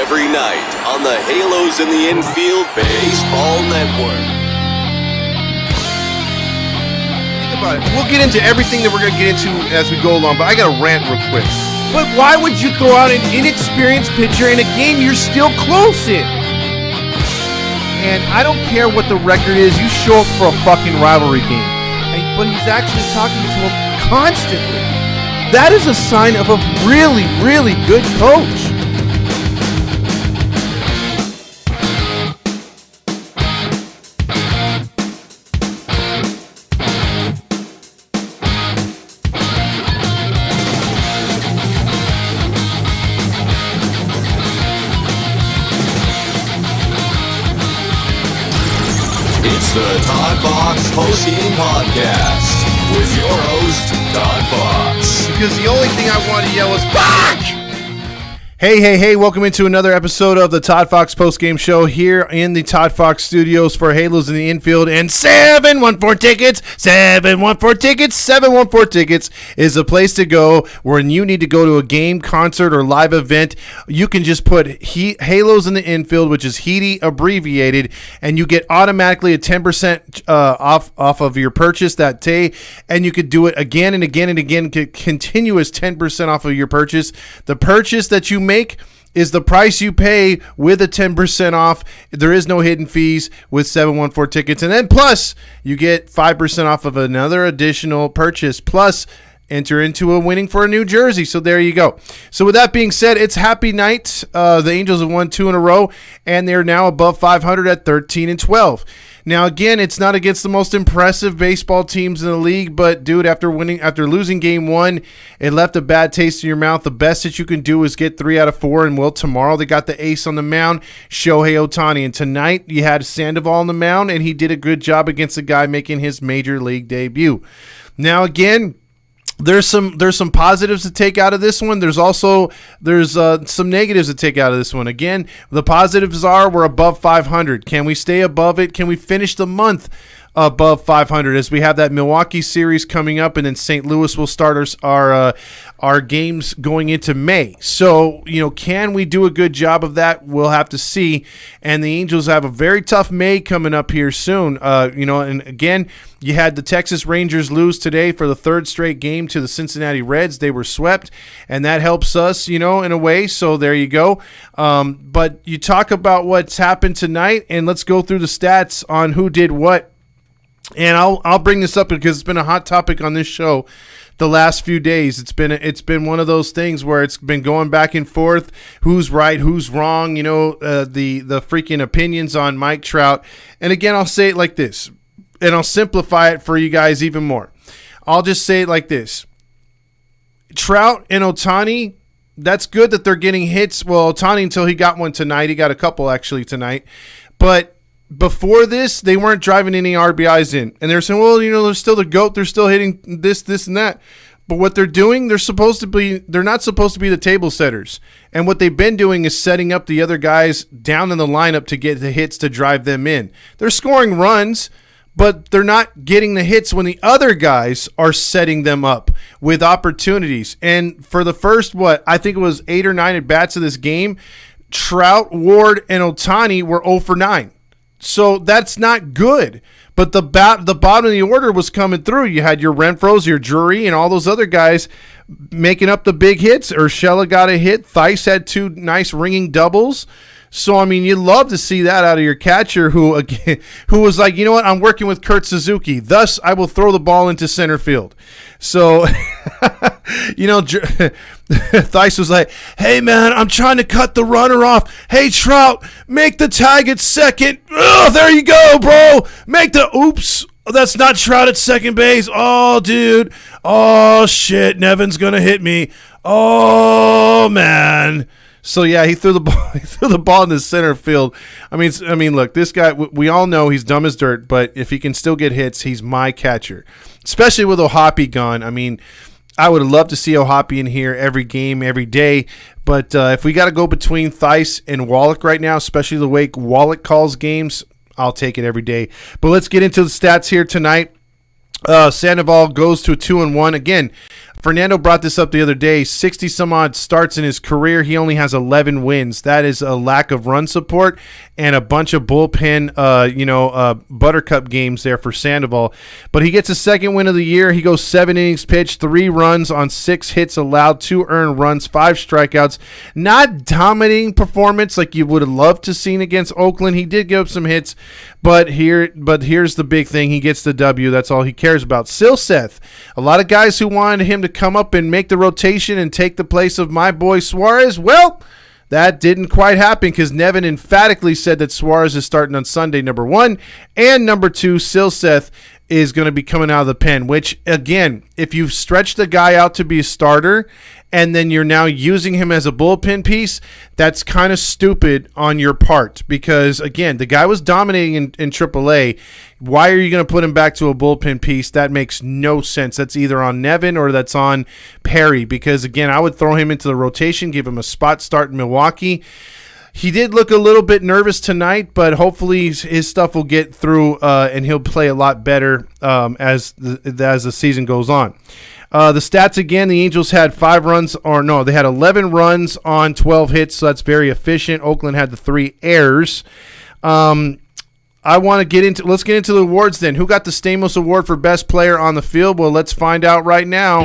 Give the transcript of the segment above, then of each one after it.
every night on the Halos in the Infield Baseball Network. Think about it. We'll get into everything that we're going to get into as we go along, but I got to rant real quick. But why would you throw out an inexperienced pitcher in a game you're still close in? And I don't care what the record is. You show up for a fucking rivalry game. But he's actually talking to him constantly. That is a sign of a really, really good coach. It's the ToddFox postgame podcast with your host, ToddFox. Because the only thing I want to yell is fuck! Hey, welcome into another episode of the ToddFox postgame show here in the ToddFox studios for Halos in the Infield. And 714 tickets, 714 tickets, 714 tickets is the place to go when you need to go to a game, concert, or live event. You can just put Halos in the Infield, which is HEATY abbreviated, and you get automatically a 10% off of your purchase that day. And you could do it again and again and again, continuous 10% off of your purchase. The purchase that you make is the price you pay with a 10% off. There is no hidden fees with 714 tickets. And then plus you get 5% off of another additional purchase, plus enter into a winning for a new jersey. So there you go. So with that being said, it's happy night. The Angels have won 2 in a row, and they're now above 500 at 13-12. Now, again, it's not against the most impressive baseball teams in the league, but, dude, after losing game 1, it left a bad taste in your mouth. The best that you can do is get 3 out of 4, and, well, tomorrow they got the ace on the mound, Shohei Ohtani. And tonight you had Sandoval on the mound, and he did a good job against a guy making his major league debut. Now, again, there's some positives to take out of this one. There's some negatives to take out of this one. Again, the positives are we're above 500. Can we stay above it? Can we finish the month above 500 as we have that Milwaukee series coming up, and then St. Louis will start our games going into May. So, can we do a good job of that? We'll have to see. And the Angels have a very tough May coming up here soon. And again, you had the Texas Rangers lose today for the 3rd straight game to the Cincinnati Reds. They were swept, and that helps us, in a way. So there you go. But you talk about what's happened tonight, and let's go through the stats on who did what. And I'll bring this up because it's been a hot topic on this show the last few days. It's been one of those things where it's been going back and forth. Who's right? Who's wrong? The freaking opinions on Mike Trout. And again, I'll say it like this, and I'll simplify it for you guys even more. I'll just say it like this. Trout and Ohtani, that's good that they're getting hits. Well, Ohtani until he got one tonight. He got a couple actually tonight. But before this, they weren't driving any RBIs in. And they're saying, well, they're still the GOAT. They're still hitting this, and that. But what they're doing, they're not supposed to be the table setters. And what they've been doing is setting up the other guys down in the lineup to get the hits to drive them in. They're scoring runs, but they're not getting the hits when the other guys are setting them up with opportunities. And for the first, I think it was 8 or 9 at-bats of this game, Trout, Ward, and Ohtani were 0 for 9. So that's not good. But the bottom of the order was coming through. You had your Renfroes, your Drury, and all those other guys making up the big hits. Urshela got a hit. Theis had 2 nice ringing doubles. So, you love to see that out of your catcher who was like, you know what, I'm working with Kurt Suzuki. Thus, I will throw the ball into center field. So, Theis was like, hey, man, I'm trying to cut the runner off. Hey, Trout, make the tag at second. Oh, there you go, bro. Oops. That's not Trout at second base. Oh, dude. Oh, shit. Nevin's going to hit me. Oh, man. So yeah, he threw the ball in the center field. I mean, look, this guy, we all know he's dumb as dirt, but if he can still get hits, he's my catcher. Especially with O'Hoppe gone. I would love to see O'Hoppe in here every game, every day. But if we got to go between Theis and Wallach right now, especially the way Wallach calls games, I'll take it every day. But let's get into the stats here tonight. Sandoval goes to 2-1. Again, Fernando brought this up the other day. 60 some odd starts in his career. He only has 11 wins. That is a lack of run support and a bunch of bullpen, buttercup games there for Sandoval. But he gets a second win of the year. He goes 7 innings pitched, 3 runs on 6 hits allowed, 2 earned runs, 5 strikeouts. Not dominating performance like you would have loved to seen against Oakland. He did give up some hits, but here's the big thing. He gets the W. That's all he cares about. Silseth, a lot of guys who wanted him to come up and make the rotation and take the place of my boy Suarez. Well, that didn't quite happen because Nevin emphatically said that Suarez is starting on Sunday, number 1. And number 2, Silseth is going to be coming out of the pen, which, again, if you've stretched the guy out to be a starter and then you're now using him as a bullpen piece, that's kind of stupid on your part because, again, the guy was dominating in AAA. Why are you going to put him back to a bullpen piece? That makes no sense. That's either on Nevin or that's on Perry because, again, I would throw him into the rotation, give him a spot start in Milwaukee. He did look a little bit nervous tonight, but hopefully his stuff will get through and he'll play a lot better as the season goes on. The stats again, the Angels had they had 11 runs on 12 hits, so that's very efficient. Oakland had the 3 errors. Let's get into the awards then. Who got the Stamos Award for best player on the field? Well, let's find out right now.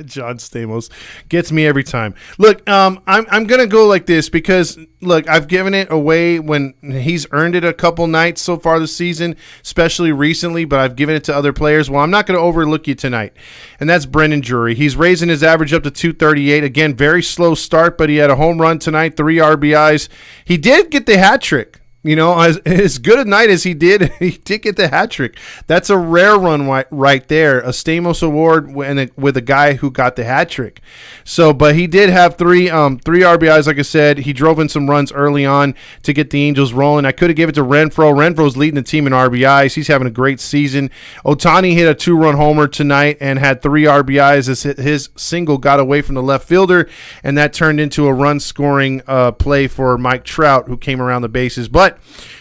John Stamos gets me every time. Look, I'm gonna go like this because look, I've given it away when he's earned it a couple nights so far this season, especially recently, but I've given it to other players. Well, I'm not gonna overlook you tonight, and that's Brendan Drury. He's raising his average up to 238. Again, very slow start, but he had a home run tonight, 3 RBIs. He did get the hat trick. You know, as good a night as he did get the hat trick. That's a rare run right there. A Stamos Award with a guy who got the hat trick. So, but he did have three RBIs, like I said. He drove in some runs early on to get the Angels rolling. I could have given it to Renfroe. Renfroe's leading the team in RBIs. He's having a great season. Ohtani hit a 2-run homer tonight and had 3 RBIs as his single got away from the left fielder, and that turned into a run-scoring play for Mike Trout, who came around the bases. But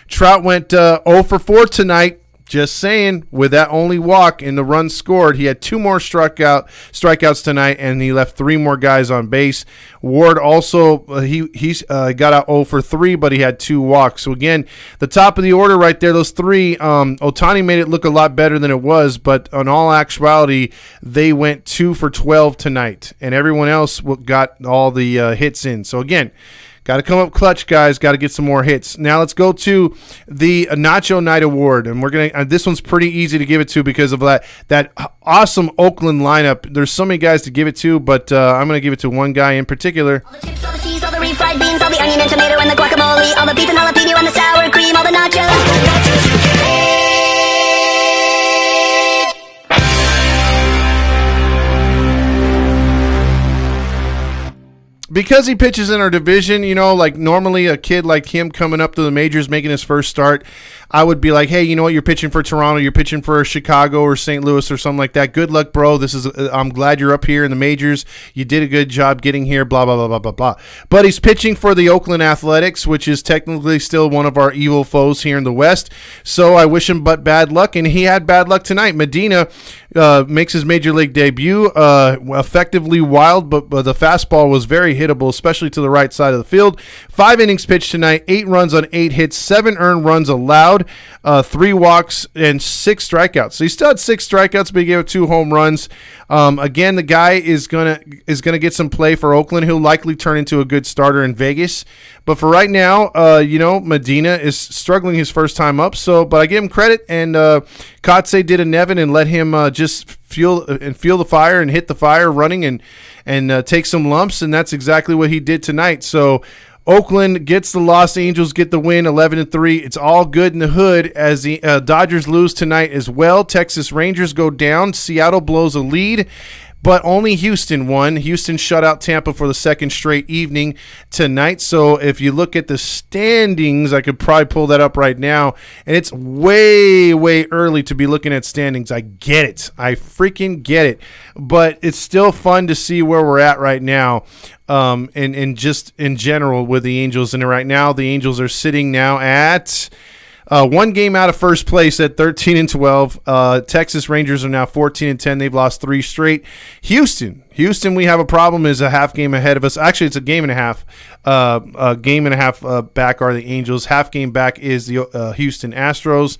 Trout went 0 for 4 tonight. Just saying, with that only walk and the run scored, he had 2 more strikeouts tonight, and he left 3 more guys on base. Ward also, he's got out 0 for 3, but he had 2 walks. So again, the top of the order right there, those 3, Ohtani made it look a lot better than it was, but in all actuality, they went 2 for 12 tonight, and everyone else got all the hits in. So again, got to come up clutch, guys. Got to get some more hits. Now let's go to the Nacho Night Award, and we're gonna. This one's pretty easy to give it to because of that awesome Oakland lineup. There's so many guys to give it to, but I'm gonna give it to one guy in particular. All the chips, all the cheese, all the refried beans, all the onion and tomato and the guacamole, all the beef and jalapeno and the sour cream, all the nachos. Because he pitches in our division, you know, like normally a kid like him coming up to the majors, making his first start, I would be like, hey, you know what? You're pitching for Toronto, you're pitching for Chicago or St. Louis or something like that. Good luck, bro. I'm glad you're up here in the majors. You did a good job getting here, blah, blah, blah, blah, blah, blah. But he's pitching for the Oakland Athletics, which is technically still one of our evil foes here in the West. So I wish him but bad luck, and he had bad luck tonight. Medina makes his major league debut, effectively wild, but the fastball was very hittable, especially to the right side of the field. 5 innings pitched tonight, 8 runs on 8 hits, 7 earned runs allowed, 3 walks, and 6 strikeouts. So he still had 6 strikeouts, but he gave up 2 home runs. Again, the guy is gonna get some play for Oakland. He'll likely turn into a good starter in Vegas. But for right now, Medina is struggling his first time up. But I give him credit, and Kotze did a Nevin and let him just feel the fire and hit the fire running and take some lumps, and that's exactly what he did tonight. So Oakland gets the loss. Angels get the win, 11-3. It's all good in the hood as the Dodgers lose tonight as well. Texas Rangers go down. Seattle blows a lead. but only Houston won. Houston shut out Tampa for the second straight evening tonight. So if you look at the standings, I could probably pull that up right now, and it's way, way early to be looking at standings. I get it. I freaking get it. But it's still fun to see where we're at right now. And just in general with the Angels. And right now, the Angels are sitting now at one game out of first place at 13-12. Texas Rangers are now 14-10. They've lost 3 straight. Houston, we have a problem, is a half game ahead of us. Actually, it's a game and a half. A game and a half back are the Angels. Half game back is the Houston Astros.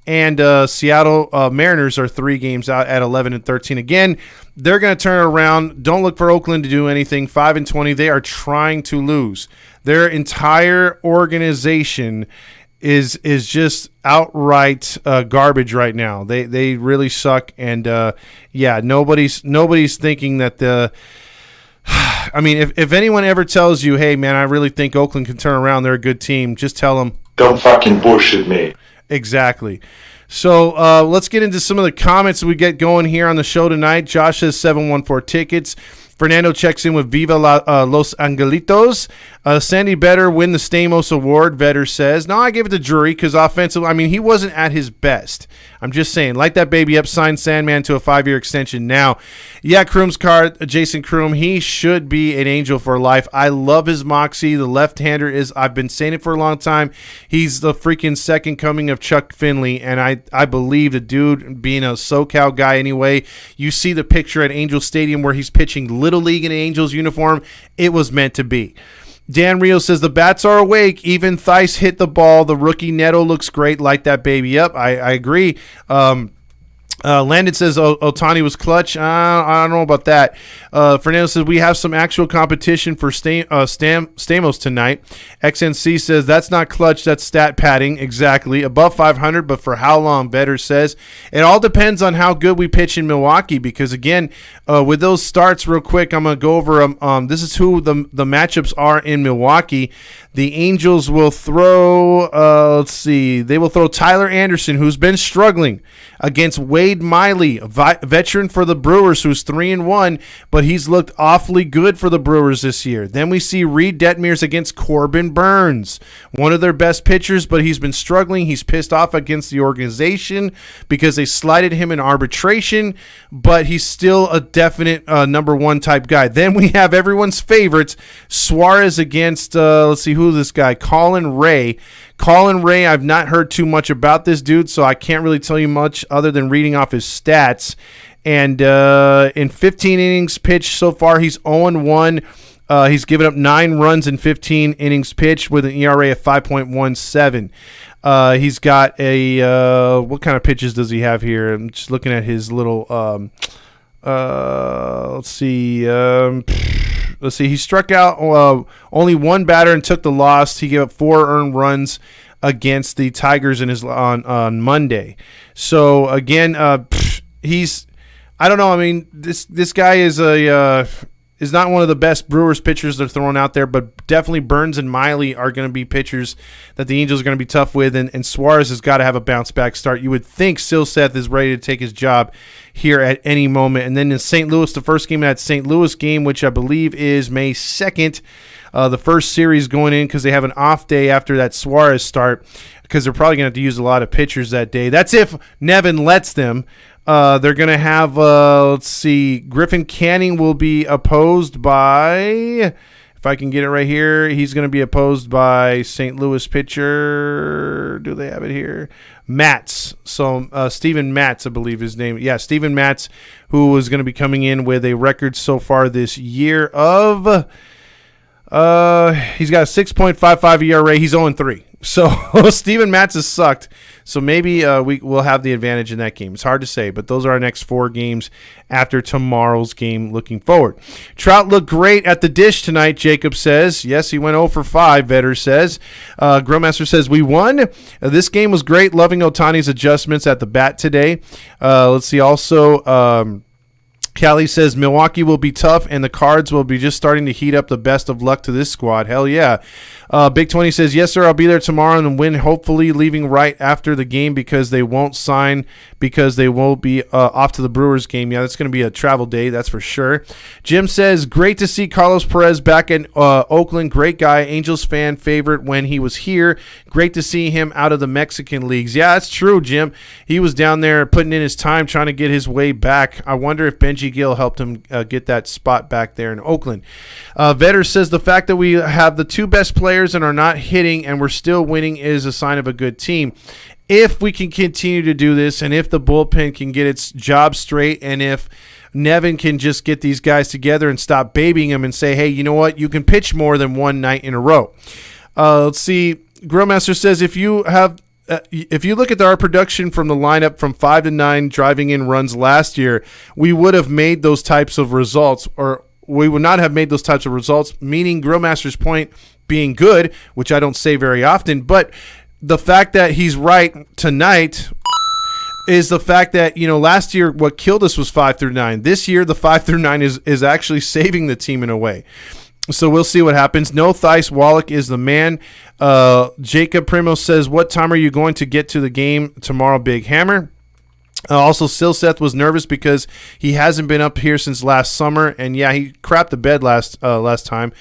And Seattle Mariners are 3 games out at 11-13. Again, they're going to turn it around. Don't look for Oakland to do anything. 5-20. They are trying to lose. Their entire organization is just outright garbage right now. They really suck. And nobody's thinking that the. I mean, if anyone ever tells you, hey man, I really think Oakland can turn around, they're a good team, just tell them. Don't fucking bullshit me. Exactly. So let's get into some of the comments we get going here on the show tonight. Josh says 714 tickets. Fernando checks in with Viva Los Angelitos. Sandy better win the Stamos Award, Vetter says. No, I give it to Drury because offensively, I mean, he wasn't at his best. I'm just saying, light that baby up, sign Sandman to a 5-year extension now. Yeah, Kroom's card, Jason Kroom, he should be an Angel for life. I love his moxie. The left-hander is, I've been saying it for a long time, he's the freaking second coming of Chuck Finley, and I believe the dude, being a SoCal guy anyway, you see the picture at Angel Stadium where he's pitching Little League in an Angels uniform, it was meant to be. Dan Rio says the bats are awake. Even Theis hit the ball. The rookie Neto looks great. Light that baby up. I agree. Landon says Ohtani was clutch. I don't know about that. Fernando says we have some actual competition for Stamos tonight. XNC says that's not clutch, that's stat padding. Exactly. Above 500, but for how long? Vetter says it all depends on how good we pitch in Milwaukee, because again, with those starts real quick, I'm going to go over this is who the matchups are in Milwaukee. The Angels will throw, they will throw Tyler Anderson, who's been struggling, against Wade Miley, a veteran for the Brewers, who's 3-1, but he's looked awfully good for the Brewers this year. Then we see Reed Detmers against Corbin Burns, one of their best pitchers, but he's been struggling. He's pissed off against the organization because they slighted him in arbitration, but he's still a definite number 1 type guy. Then we have everyone's favorites, Suarez against, who this guy, Colin Ray. Colin Ray, I've not heard too much about this dude, so I can't really tell you much other than reading off his stats. And in 15 innings pitched so far, he's 0-1. He's given up 9 runs in 15 innings pitched with an ERA of 5.17. He's got a what kind of pitches does he have here? I'm just looking at his little let's see. He struck out only 1 batter and took the loss. He gave up 4 earned runs against the Tigers on Monday. So again, he's, I don't know. I mean, this guy is is not one of the best Brewers pitchers they're throwing out there, but definitely Burns and Miley are going to be pitchers that the Angels are going to be tough with, and Suarez has got to have a bounce-back start. You would think Silseth is ready to take his job here at any moment. And then in St. Louis, the first game of that St. Louis game, which I believe is May 2nd, the first series going in because they have an off day after that Suarez start because they're probably going to have to use a lot of pitchers that day. That's if Nevin lets them. They're going to have, Griffin Canning will be opposed by, if I can get it right here, he's going to be opposed by St. Louis pitcher, do they have it here? Matz. So Steven Matz, I believe his name. Yeah, Steven Matz, who is going to be coming in with a record so far this year of, he's got a 6.55 ERA. He's 0-3. So Steven Matz has sucked. So maybe we'll have the advantage in that game. It's hard to say, but those are our next 4 games after tomorrow's game looking forward. Trout looked great at the dish tonight, Jacob says. Yes, he went 0 for 5, Vetter says. Grillmaster says, we won. This game was great. Loving Ohtani's adjustments at the bat today. Let's see also... Callie says Milwaukee will be tough, and the Cards will be just starting to heat up. The best of luck to this squad. Hell yeah. Big 20 says, yes, sir, I'll be there tomorrow and win, hopefully leaving right after the game because they won't sign because they won't be off to the Brewers game. Yeah, that's going to be a travel day, that's for sure. Jim says, great to see Carlos Perez back in Oakland. Great guy, Angels fan favorite when he was here. Great to see him out of the Mexican leagues. Yeah, that's true, Jim. He was down there putting in his time trying to get his way back. I wonder if Benji Gill helped him get that spot back there in Oakland. Vetter says the fact that we have the two best players and are not hitting and we're still winning is a sign of a good team. If we can continue to do this and if the bullpen can get its job straight and if Nevin can just get these guys together and stop babying them and say, hey, you know what? You can pitch more than one night in a row. Let's see. Grillmaster says if you look at our production from the lineup from 5 to 9 driving in runs last year, we would have made those types of results, or we would not have made those types of results, meaning Grillmaster's point being good, which I don't say very often, but the fact that he's right tonight is the fact that, last year what killed us was 5 through 9. This year, the 5 through 9 is actually saving the team in a way. So we'll see what happens. No Theis, Wallach is the man. Jacob Primo says, what time are you going to get to the game tomorrow, Big Hammer? Also, Silseth was nervous because he hasn't been up here since last summer, and yeah, he crapped the bed last time.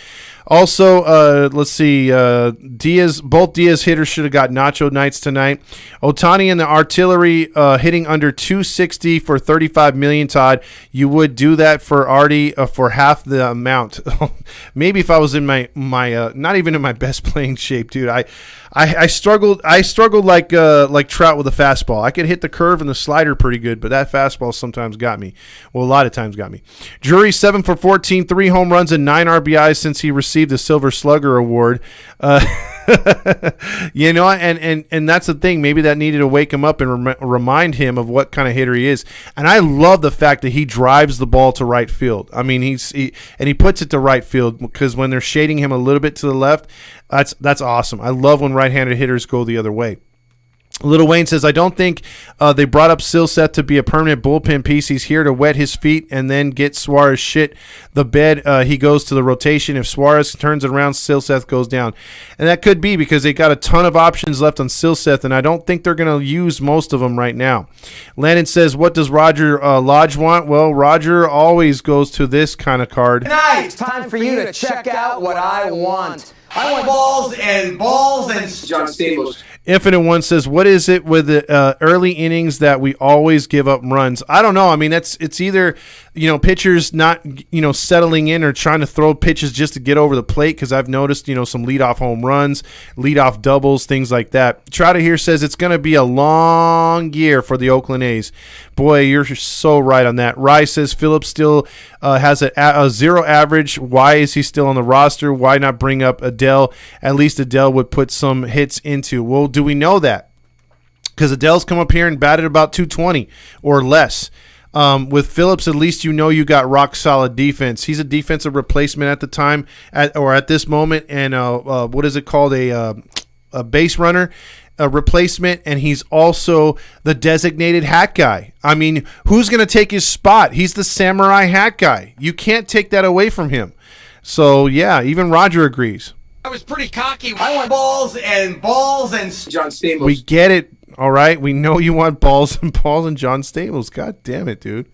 Also, let's see, both Diaz hitters should have got nacho nights tonight. Ohtani and the artillery hitting under 260 for $35 million, Todd. You would do that for Artie for half the amount. Maybe if I was in my not even in my best playing shape, dude. I struggled like Trout with a fastball. I could hit the curve and the slider pretty good, but that fastball sometimes got me. Well, a lot of times got me. Drury 7 for 14, 3 home runs and 9 RBIs since he received the Silver Slugger Award. And that's the thing. Maybe that needed to wake him up and remind him of what kind of hitter he is. And I love the fact that he drives the ball to right field. I mean, he puts it to right field because when they're shading him a little bit to the left, that's awesome. I love when right-handed hitters go the other way. Little Wayne says, I don't think they brought up Silseth to be a permanent bullpen piece. He's here to wet his feet and then get Suarez shit the bed. He goes to the rotation. If Suarez turns it around, Silseth goes down. And that could be because they got a ton of options left on Silseth, and I don't think they're going to use most of them right now. Landon says, what does Roger Lodge want? Well, Roger always goes to this kind of card. Tonight, it's time for you to check out what I want. I want balls and John Stamos. Infinite One says, what is it with the early innings that we always give up runs? I don't know. I mean, it's either, pitchers not, settling in or trying to throw pitches just to get over the plate, because I've noticed, some leadoff home runs, leadoff doubles, things like that. Trotter here says it's going to be a long year for the Oakland A's. Boy, you're so right on that. Rye says Phillips still has a 0 average. Why is he still on the roster? Why not bring up Adele? At least Adele would put some hits into. Well, do we know that? Because Adele's come up here and batted about 220 or less. With Phillips, at least you got rock solid defense. He's a defensive replacement at the time, at this moment, and what is it called? A base runner, a replacement, and he's also the designated hat guy. I mean, who's going to take his spot? He's the samurai hat guy. You can't take that away from him. So yeah, even Roger agrees. I was pretty cocky. I want balls and John Stamos. We get it. All right, we know you want balls and John Stamos. God damn it, dude.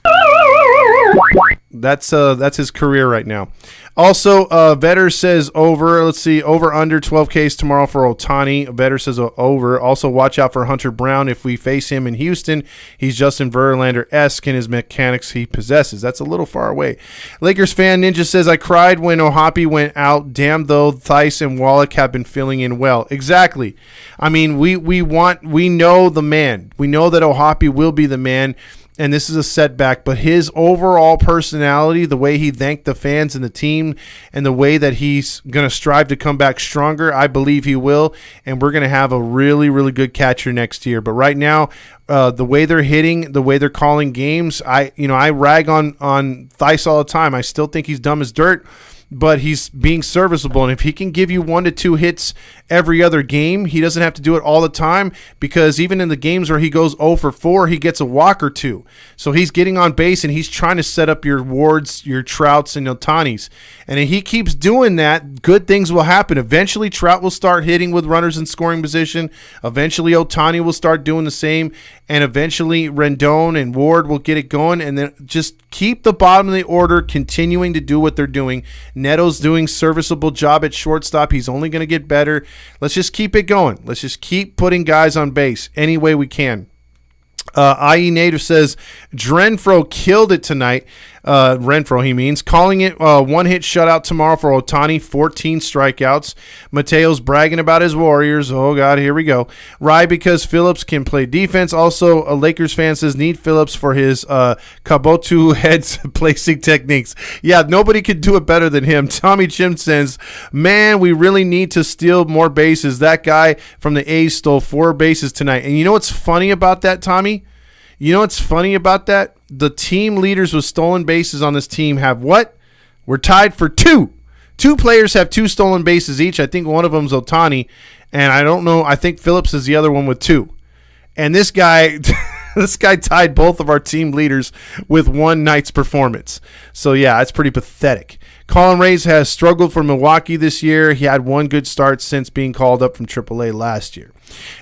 That's his career right now. Also, Vetter says over. Let's see, over under 12Ks tomorrow for Ohtani. Vetter says over. Also, watch out for Hunter Brown. If we face him in Houston, he's Justin Verlander-esque in his mechanics he possesses. That's a little far away. Lakers fan Ninja says, I cried when Ohapi went out. Damn, though, Theis and Wallach have been filling in well. Exactly. I mean, we know the man. We know that Ohapi will be the man. And this is a setback, but his overall personality, the way he thanked the fans and the team, and the way that he's going to strive to come back stronger, I believe he will, and we're going to have a really, really good catcher next year. But right now, the way they're hitting, the way they're calling games, I rag on Theis all the time. I still think he's dumb as dirt, but he's being serviceable. And if he can give you 1 to 2 hits every other game, he doesn't have to do it all the time, because even in the games where he goes 0 for 4, he gets a walk or 2. So he's getting on base and he's trying to set up your Wards, your Trouts, and Otanis. And if he keeps doing that, good things will happen. Eventually, Trout will start hitting with runners in scoring position. Eventually, Ohtani will start doing the same. And eventually, Rendon and Ward will get it going. And then just keep the bottom of the order continuing to do what they're doing. Neto's doing serviceable job at shortstop. He's only going to get better. Let's just keep it going. Let's just keep putting guys on base any way we can. IE Native says Renfroe killed it tonight. Renfroe, he means. Calling it one-hit shutout tomorrow for Ohtani, 14 strikeouts. Mateo's bragging about his Warriors. Oh, God, here we go. Rye because Phillips can play defense. Also, a Lakers fan says need Phillips for his Kabotu heads placing techniques. Yeah, nobody could do it better than him. Tommy Jim says, man, we really need to steal more bases. That guy from the A's stole 4 bases tonight. And you know what's funny about that, Tommy? You know what's funny about that? The team leaders with stolen bases on this team have what? We're tied for 2. 2 players have 2 stolen bases each. I think one of them is Ohtani, and I don't know. I think Phillips is the other one with 2. And this guy, this guy tied both of our team leaders with one night's performance. So yeah, it's pretty pathetic. Colin Reyes has struggled for Milwaukee this year. He had 1 good start since being called up from AAA last year.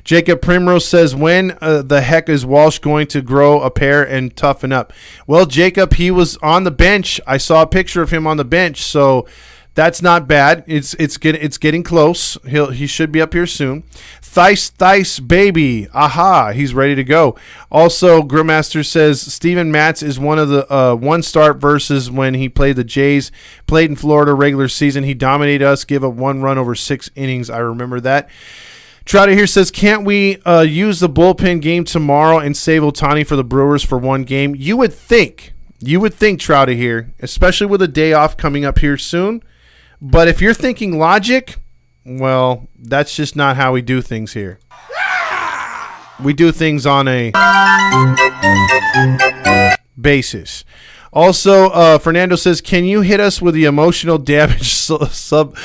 Jacob Primrose says, when the heck is Walsh going to grow a pair and toughen up? Well, Jacob, he was on the bench. I saw a picture of him on the bench, so that's not bad. It's getting close. He should be up here soon. Thice baby, aha, he's ready to go. Also, Grillmaster says Steven Matz is one of the one start versus when he played the Jays. Played in Florida regular season. He dominated us, gave up 1 run over 6 innings. I remember that. Trouter here says, can't we use the bullpen game tomorrow and save Ohtani for the Brewers for 1 game? You would think, Trouter here, especially with a day off coming up here soon. But if you're thinking logic, well, that's just not how we do things here. We do things on a basis. Also, Fernando says, can you hit us with the emotional damage soundbite?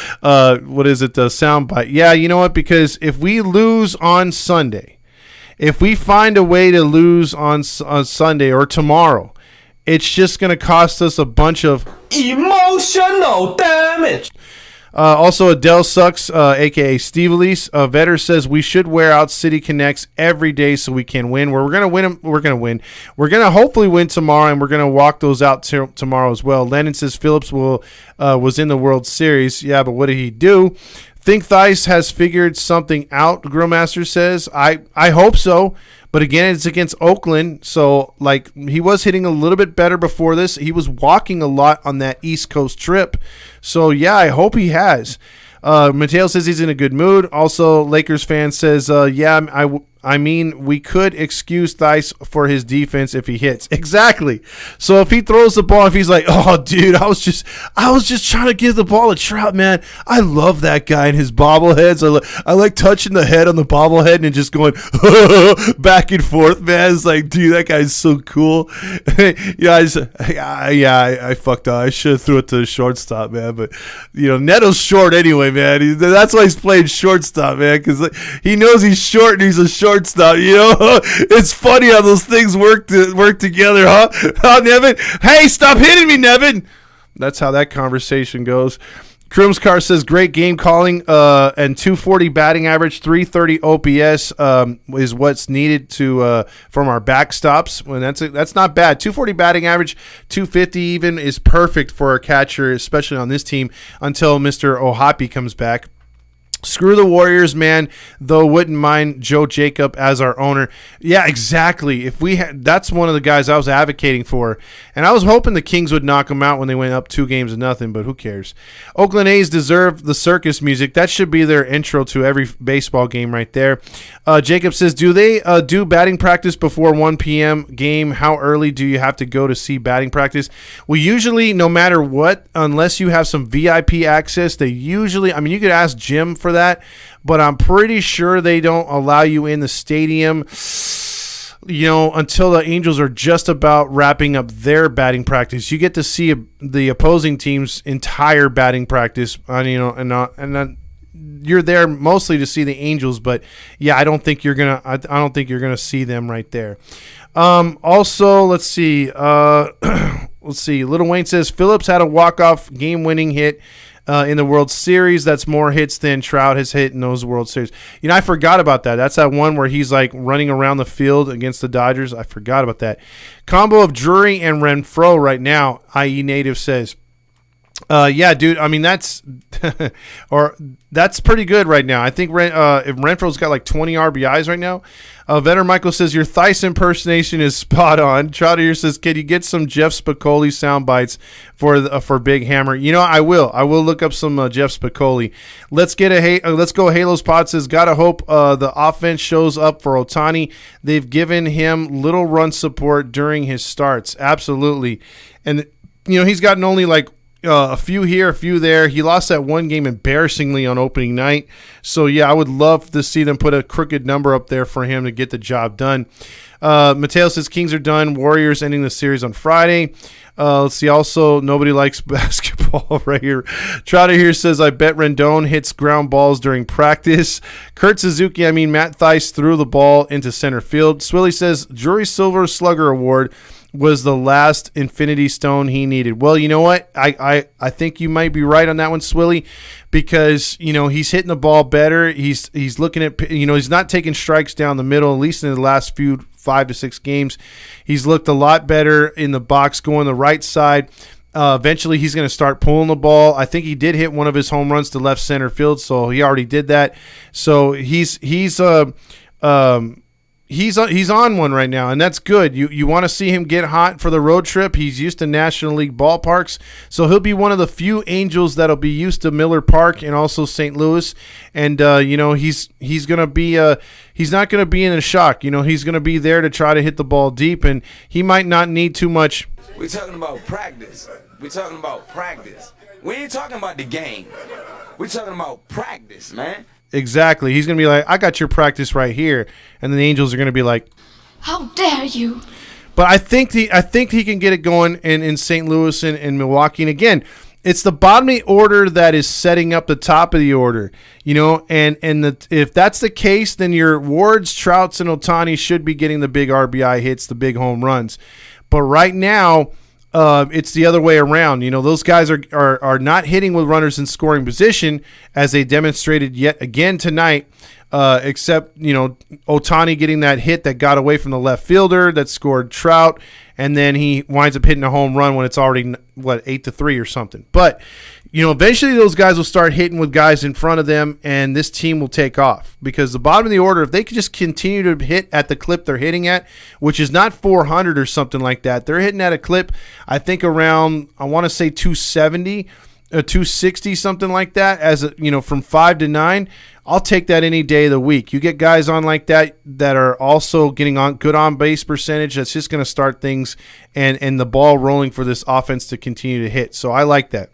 Yeah, you know what? Because if we lose on Sunday, if we find a way to lose on Sunday or tomorrow, it's just going to cost us a bunch of emotional damage. Also, Adele Sucks, a.k.a. Steve Elise. Vetter says we should wear out City Connects every day so we can win. We're going to win. We're going to win. We're going to hopefully win tomorrow, and we're going to walk those out tomorrow as well. Lennon says Phillips was in the World Series. Yeah, but what did he do? Think Thice has figured something out, Grillmaster says. I hope so. But again, it's against Oakland, so like he was hitting a little bit better before this. He was walking a lot on that East Coast trip. So, yeah, I hope he has. Mateo says he's in a good mood. Also, Lakers fan says, I mean, we could excuse Thice for his defense if he hits. Exactly. So if he throws the ball, if he's like, oh, dude, I was just trying to give the ball a Trout, man. I love that guy and his bobbleheads. I like touching the head on the bobblehead and just going back and forth, man. It's like, dude, that guy's so cool. I fucked up. I should have threw it to the shortstop, man. But, Neto's short anyway, man. That's why he's playing shortstop, man, because he knows he's short and he's a shortstop. It's funny how those things work together, huh, Nevin? Hey, stop hitting me, Nevin. That's how that conversation goes. Crimscar says great game calling and 240 batting average, 330 OPS is what's needed from our backstops. When that's not bad. 240 batting average, 250 even is perfect for a catcher, especially on this team until Mr. Ohapi comes back. Screw the Warriors, man, though wouldn't mind Joe Jacob as our owner. Yeah, exactly. That's one of the guys I was advocating for. And I was hoping the Kings would knock them out when they went up 2-0, but who cares? Oakland A's deserve the circus music. That should be their intro to every baseball game right there. Jacob says, do they do batting practice before 1 p.m. game? How early do you have to go to see batting practice? Well, usually, no matter what, unless you have some VIP access, they usually, you could ask Jim for that, but I'm pretty sure they don't allow you in the stadium until the Angels are just about wrapping up their batting practice. You get to see the opposing team's entire batting practice, and you're there mostly to see the Angels. But yeah, I don't think you're gonna see them right there. Also, let's see. Little Wayne says Phillips had a walk-off game-winning hit in the World Series. That's more hits than Trout has hit in those World Series. I forgot about that. That's that one where he's like running around the field against the Dodgers. I forgot about that. Combo of Drury and Renfroe right now, i.e. Native says. Yeah, dude. I mean, that's pretty good right now. I think if Renfroe's got like 20 RBIs right now. Veteran Michael says your Theis impersonation is spot on. Trotter here says, can you get some Jeff Spicoli sound bites for Big Hammer? I will. I will look up some Jeff Spicoli. Let's go. Halo's Pod says, gotta hope the offense shows up for Ohtani. They've given him little run support during his starts. Absolutely, and he's gotten only like. A few here, a few there. He lost that one game embarrassingly on opening night. So, yeah, I would love to see them put a crooked number up there for him to get the job done. Mateo says Kings are done. Warriors ending the series on Friday. Let's see. Also, nobody likes basketball right here. Trotter here says, I bet Rendon hits ground balls during practice. Matt Theis threw the ball into center field. Swilly says, Drury Silver Slugger Award was the last Infinity Stone he needed. Well, you know what? I think you might be right on that one, Swilly, because, he's hitting the ball better. He's looking at, he's not taking strikes down the middle, at least in the last 5 to 6 games. He's looked a lot better in the box going the right side. Eventually, he's going to start pulling the ball. I think he did hit one of his home runs to left center field, so he already did that. So he's on one right now, and that's good. You want to see him get hot for the road trip. He's used to National League ballparks, so he'll be one of the few Angels that'll be used to Miller Park and also St. Louis. And he's gonna be he's not gonna be in a shock. He's gonna be there to try to hit the ball deep, and he might not need too much. We're talking about practice. We're talking about practice. We ain't talking about the game. We're talking about practice, man. Exactly. He's going to be like, I got your practice right here. And then the Angels are going to be like, how dare you? But I think he can get it going in St. Louis and Milwaukee. And again, it's the bottom of the order that is setting up the top of the order. If that's the case, then your Wards, Trouts, and Ohtani should be getting the big RBI hits, the big home runs. But right now, it's the other way around. Those guys are not hitting with runners in scoring position, as they demonstrated yet again tonight, except, Ohtani getting that hit that got away from the left fielder that scored Trout, and then he winds up hitting a home run when it's already, 8-3 or something. But, eventually those guys will start hitting with guys in front of them, and this team will take off. Because the bottom of the order, if they could just continue to hit at the clip they're hitting at, which is not 400 or something like that, they're hitting at a clip, I think around, I want to say 270, 260, something like that, from 5 to 9. I'll take that any day of the week. You get guys on like that are also getting on good on base percentage. That's just going to start things and the ball rolling for this offense to continue to hit. So I like that.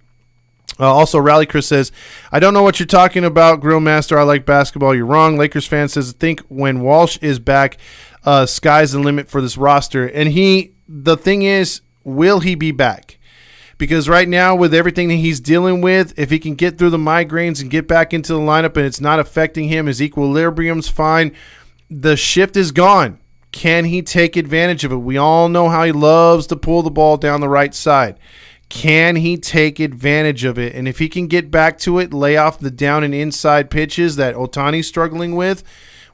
Also, Rally Chris says, I don't know what you're talking about, Grill Master. I like basketball. You're wrong. Lakers fan says, I think when Walsh is back, sky's the limit for this roster. And the thing is, will he be back? Because right now, with everything that he's dealing with, if he can get through the migraines and get back into the lineup and it's not affecting him, his equilibrium's fine, the shift is gone. Can he take advantage of it? We all know how he loves to pull the ball down the right side. Can he take advantage of it? And if he can get back to it, lay off the down and inside pitches that Ohtani's struggling with,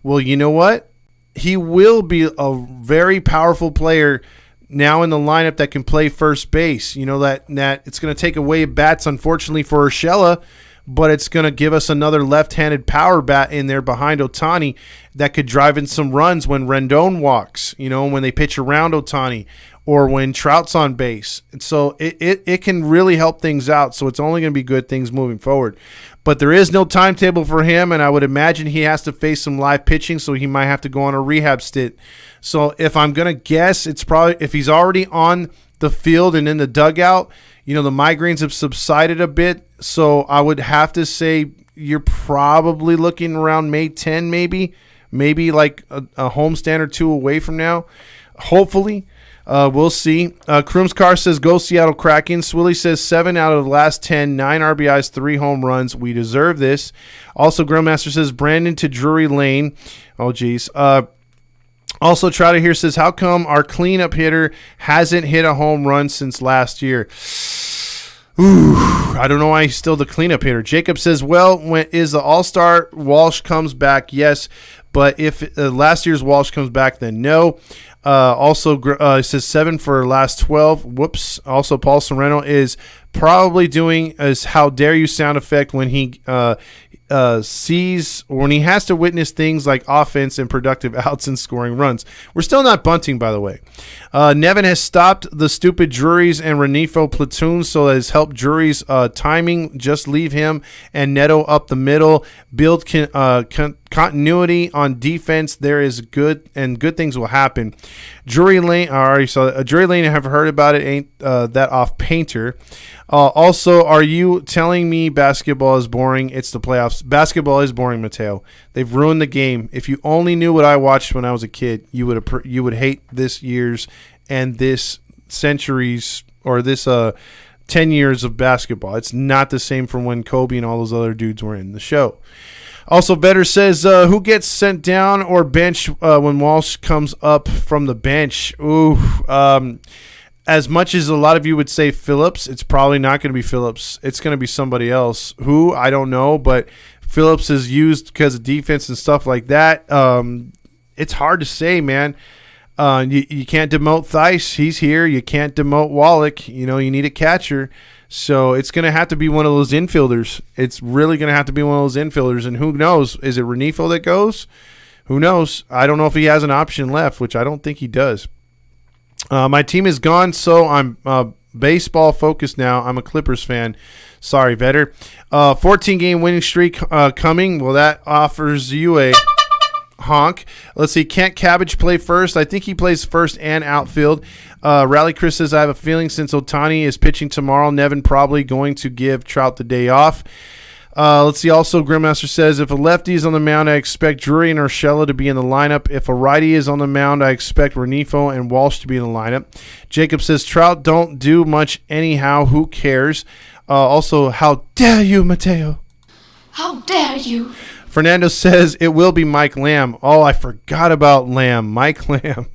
well, you know what? He will be a very powerful player now in the lineup that can play first base. That it's going to take away bats, unfortunately, for Urshela, but it's going to give us another left-handed power bat in there behind Ohtani that could drive in some runs when Rendon walks, when they pitch around Ohtani, or when Trout's on base. And so it can really help things out. So it's only going to be good things moving forward. But there is no timetable for him, and I would imagine he has to face some live pitching, so he might have to go on a rehab stint. So if I'm going to guess, it's probably if he's already on the field and in the dugout, the migraines have subsided a bit. So I would have to say you're probably looking around May 10 maybe maybe like a homestand or two away from now. Hopefully. We'll see. Kroomscar says, go Seattle Kraken. Swilly says 7 out of the last 10, 9 RBIs, 3 home runs. We deserve this. Also, Grillmaster says, Brandon to Drury Lane. Oh, geez. Also, Trotter here says, how come our cleanup hitter hasn't hit a home run since last year? Ooh, I don't know why he's still the cleanup hitter. Jacob says, well, when is the All-Star Walsh comes back? Yes. But if last year's Walsh comes back, then no. Also, it says 7 for last 12. Whoops. Also, Paul Sereno is probably doing his how dare you sound effect when he sees or when he has to witness things like offense and productive outs and scoring runs. We're still not bunting, by the way. Nevin has stopped the stupid Drury's and Renifo platoons, so that has helped Drury's timing. Just leave him and Neto up the middle. Build continuity on defense. There is good things will happen. Drury Lane, I already saw Drury Lane. I have heard about it. Ain't that off Painter. Also, are you telling me basketball is boring? It's the playoffs. Basketball is boring, Mateo. They've ruined the game. If you only knew what I watched when I was a kid, you would hate this year's and this century's or this 10 years of basketball. It's not the same from when Kobe and all those other dudes were in the show. Also, Better says, who gets sent down or benched when Walsh comes up from the bench? Ooh, as much as a lot of you would say Phillips, it's probably not going to be Phillips. It's going to be somebody else. Who? I don't know, but Phillips is used because of defense and stuff like that. It's hard to say, man. You can't demote Theis. He's here. You can't demote Wallach. You need a catcher. So it's going to have to be one of those infielders. It's really going to have to be one of those infielders. And who knows? Is it Renifo that goes? Who knows? I don't know if he has an option left, which I don't think he does. My team is gone, so I'm baseball focused now. I'm a Clippers fan. Sorry, Vetter. 14-game winning streak coming. Well, that offers you a honk. Let's see. Can't Cabbage play first? I think he plays first and outfield. Rally Chris says, I have a feeling since Otani is pitching tomorrow, Nevin probably going to give Trout the day off. Let's see. Also, Grimmaster says, if a lefty is on the mound, I expect Drury and Urshela to be in the lineup. If a righty is on the mound, I expect Renifo and Walsh to be in the lineup. Jacob says, Trout don't do much anyhow. Who cares? Also, how dare you, Mateo? How dare you? Fernando says, it will be Mike Lamb. Oh, I forgot about Lamb. Mike Lamb.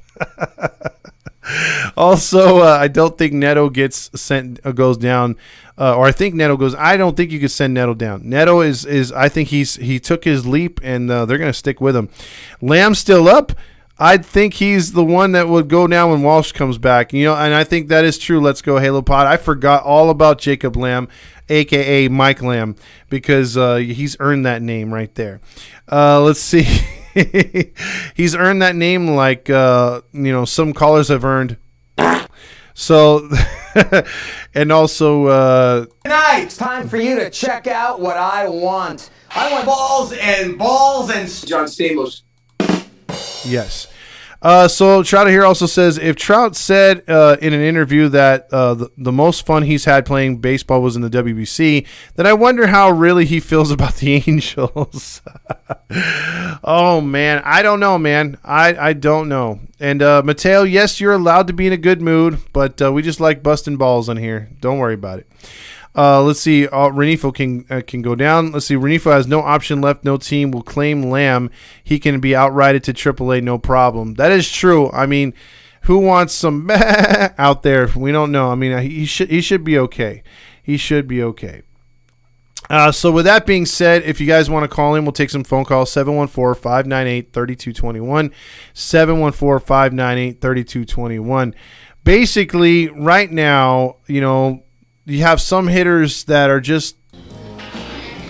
Also, I don't think Neto goes down. Or I think Neto goes. I don't think you could send Neto down. Neto is I think he took his leap, and they're going to stick with him. Lamb's still up. I think he's the one that would go down when Walsh comes back. And I think that is true. Let's go, Halo Pod. I forgot all about Jacob Lamb, a.k.a. Mike Lamb, because he's earned that name right there. Let's see. He's earned that name like, some callers have earned. So, and also... Tonight, it's time for you to check out what I want. I want balls and John Stamos. Yes. So Trout here also says, if Trout said in an interview that the most fun he's had playing baseball was in the WBC, then I wonder how really he feels about the Angels. Oh, man. I don't know, man. I don't know. And Mateo, yes, you're allowed to be in a good mood, but we just like busting balls on here. Don't worry about it. Let's see. Renifo can go down. Let's see. Renifo has no option left. No team will claim Lamb. He can be outrighted to AAA, no problem. That is true. I mean, who wants some out there? We don't know. I mean, he should be okay. He should be okay. So with that being said, if you guys want to call in, we'll take some phone calls. 714-598-3221. 714-598-3221. Basically, right now, you have some hitters that are just...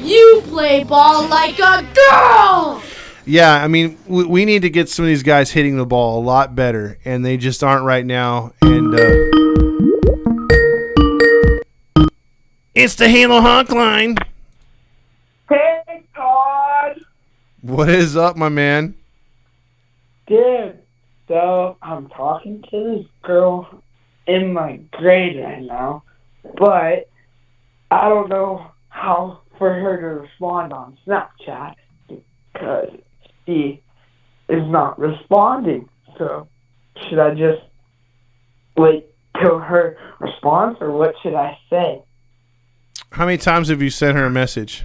You play ball like a girl! Yeah, I mean, we need to get some of these guys hitting the ball a lot better, and they just aren't right now. And it's the Halo Honk line. Hey, Todd. What is up, my man? Dude, so I'm talking to this girl in my grade right now, but I don't know how for her to respond on Snapchat because she is not responding. So should I just wait till her response, or what should I say? How many times have you sent her a message?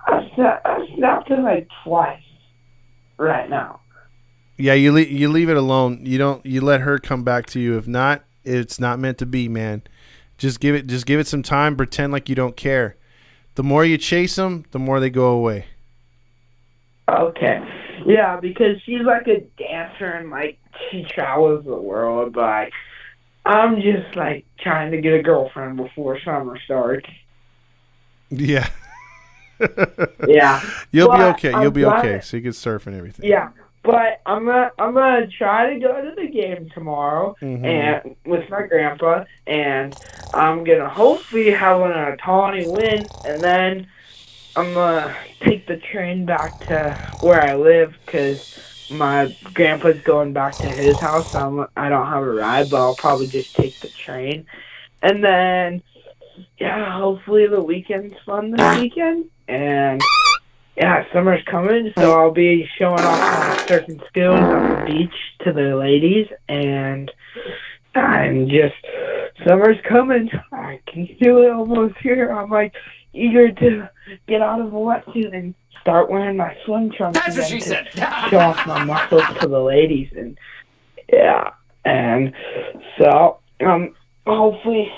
I snapped her like twice right now. Yeah, you leave it alone. You let her come back to you. If not, it's not meant to be, man. Just give it some time. Pretend like you don't care. The more you chase them, the more they go away. Okay. Yeah, because she's like a dancer and like she travels the world, but like, I'm just like trying to get a girlfriend before summer starts. Yeah. Yeah. You'll be But okay. You'll I'm be glad- okay. So you can surf and everything. Yeah. But I'm gonna try to go to the game tomorrow and with my grandpa, and I'm gonna hopefully have a tawny win, and then I'm gonna take the train back to where I live because my grandpa's going back to his house. So I don't have a ride, but I'll probably just take the train, and then hopefully the weekend's fun this weekend, and. Yeah, summer's coming, so I'll be showing off my surfing skills on the beach to the ladies, and I'm just, summer's coming. I can feel it almost here. I'm like eager to get out of the wetsuit and start wearing my swim trunks That's what she again said. to show off my muscles to the ladies, and so hopefully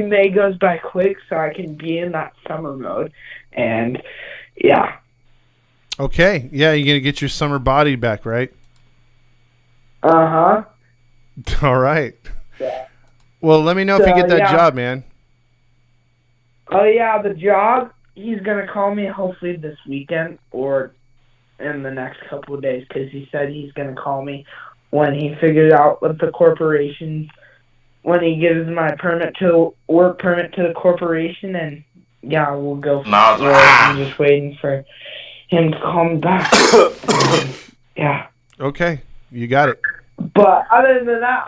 May goes by quick so I can be in that summer mode. And Okay. Yeah, you're gonna get your summer body back, right? All right. Yeah. Well, let me know if you get that job, man. Oh yeah, the job. He's gonna call me hopefully this weekend or in the next couple of days because he said he's gonna call me when he figures out what the corporation, when he gives my work permit to the corporation, and we'll go. I'm just waiting for him to call me back. Okay, you got it. But other than that,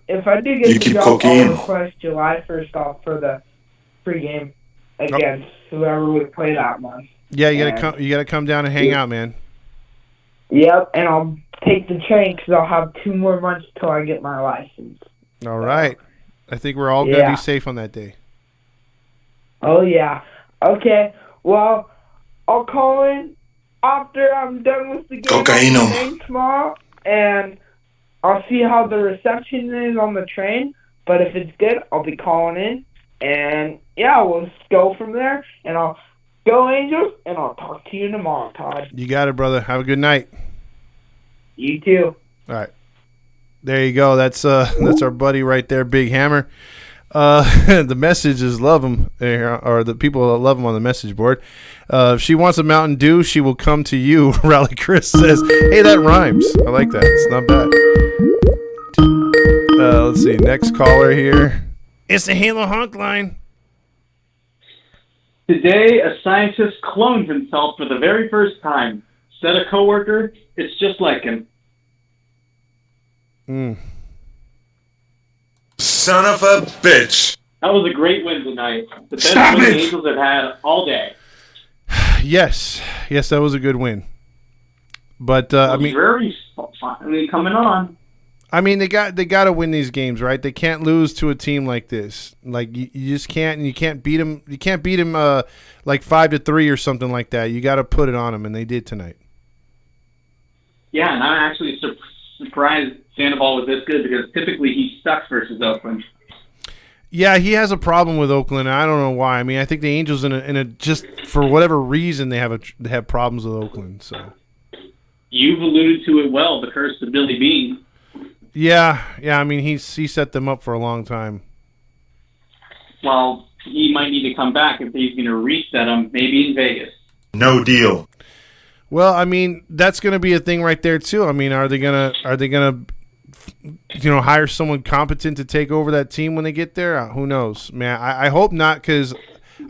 if I do get the job, I'll request July 1st off for the pregame against whoever we play that month. Yeah, you gotta come down and hang out, man. Yep, and I'll take the train because I'll have 2 more months till I get my license. All right. I think we're all gonna be safe on that day. Oh yeah. Okay. Well, I'll call in after I'm done with the game tomorrow, and I'll see how the reception is on the train. But if it's good, I'll be calling in, and we'll go from there. And I'll go Angels, and I'll talk to you tomorrow, Todd. You got it, brother. Have a good night. You too. All right. There you go. That's our buddy right there, Big Hammer. The messages love him, or the people that love him on the message board. If she wants a Mountain Dew, she will come to you. Rally Chris says, "Hey, that rhymes. I like that. It's not bad." Let's see. Next caller here. It's the Halo Honk line. Today, a scientist cloned himself for the very first time. Said a coworker, "It's just like him." Son of a bitch. That was a great win tonight. The best win the Angels have had all day. Yes, that was a good win. But very finally coming on. I mean, they got to win these games, right? They can't lose to a team like this. Like you just can't, and you can't beat them. You can't beat them like 5-3 or something like that. You got to put it on them, and they did tonight. Yeah, and I'm actually surprised Sandoval was this good because typically he sucks versus Oakland. Yeah, he has a problem with Oakland. I don't know why. I mean, I think the Angels in a just for whatever reason they have problems with Oakland. So you've alluded to it well, the curse of Billy Beane. Yeah. I mean, he set them up for a long time. Well, he might need to come back if he's going to reset them, maybe in Vegas. No deal. Well, I mean, that's going to be a thing right there too. I mean, are they gonna hire someone competent to take over that team when they get there? Who knows, man? I hope not, because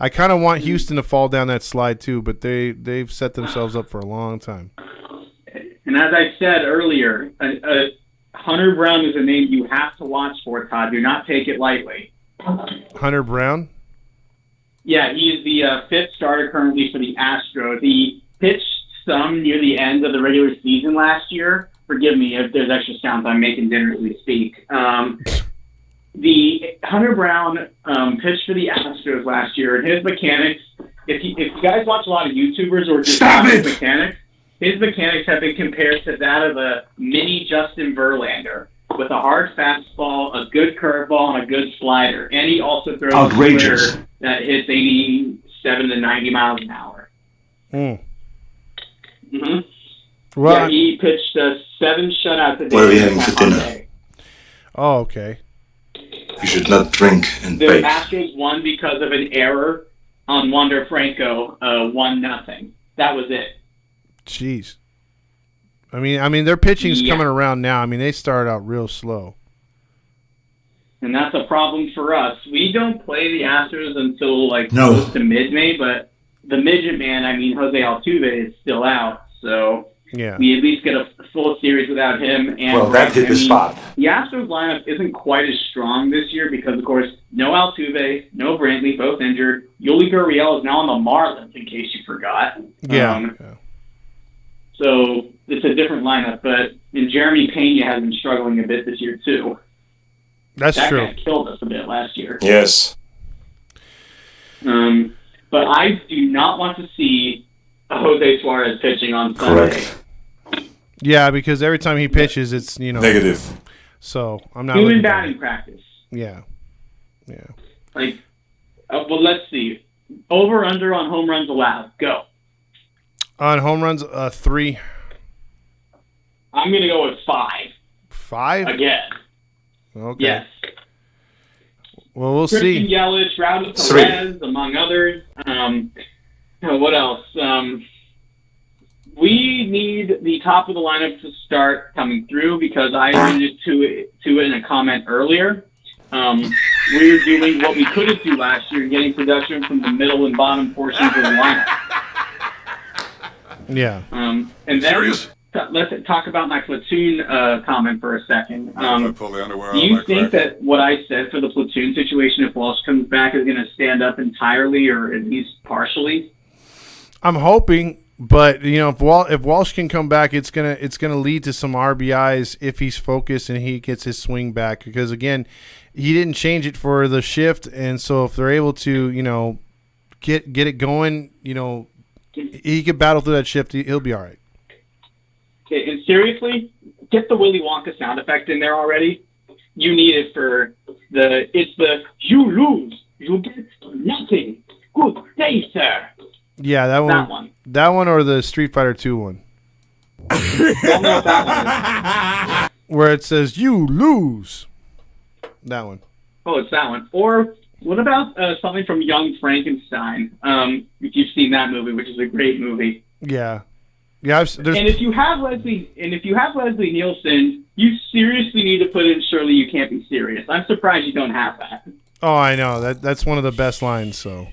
I kind of want Houston to fall down that slide too. But they've set themselves up for a long time. And as I said earlier, Hunter Brown is a name you have to watch for, Todd. Do not take it lightly. Hunter Brown? Yeah, he is the fifth starter currently for the Astros. He pitched some near the end of the regular season last year. Forgive me if there's extra sounds. I'm making dinner as we speak. The Hunter Brown pitched for the Astros last year, and his mechanics, if you guys watch a lot of YouTubers or just his mechanics have been compared to that of a mini Justin Verlander with a hard fastball, a good curveball, and a good slider. And he also throws a splitter that hits 87 to 90 miles an hour. Well, yeah, he pitched 7 shutouts a day. What are we having for dinner? Oh, okay. You should not drink and The bake. Astros won because of an error on Wander Franco, 1-0. That was it. Jeez. I mean, their pitching's coming around now. I mean, they started out real slow. And that's a problem for us. We don't play the Astros until close to mid-May, but the midget man, Jose Altuve is still out, so yeah, we at least get a full series without him. And Well, that hit the spot. The Astros lineup isn't quite as strong this year because, of course, no Altuve, no Brantley, both injured. Yuli Gurriel is now on the Marlins, in case you forgot. Yeah. So it's a different lineup, and Jeremy Pena has been struggling a bit this year, too. That's true. That guy killed us a bit last year. Yes. But I do not want to see Jose Suarez pitching on Sunday. Correct. Yeah, because every time he pitches, it's Negative. So I'm not. Doing batting practice. Yeah. Well, let's see. Over under on home runs allowed. Go. On home runs, 3. I'm gonna go with 5. 5 again. Okay. Yes. Well, we'll Christian see. Yelich, Raul 3. Perez, among others. What else? We need the top of the lineup to start coming through because I alluded to it in a comment earlier. We're doing what we couldn't do last year, getting production from the middle and bottom portions of the lineup. Yeah. And then let's talk about my platoon comment for a second. Do you think that what I said for the platoon situation, if Walsh comes back, is going to stand up entirely or at least partially? I'm hoping, but if Walsh can come back, it's gonna lead to some RBIs if he's focused and he gets his swing back. Because again, he didn't change it for the shift, and so if they're able to get it going, he could battle through that shift. He'll be all right. Okay, and seriously, get the Willy Wonka sound effect in there already. You need it for you lose, you get nothing. Good day, sir. Yeah, that one. That one or the Street Fighter 2 one. Don't know what that one is. Where it says, you lose. That one. Oh, it's that one. Or what about something from Young Frankenstein? If you've seen that movie, which is a great movie. Yeah. Yeah. And if you have Leslie Nielsen, you seriously need to put in Surely You Can't Be Serious. I'm surprised you don't have that. Oh, I know. That's one of the best lines, so.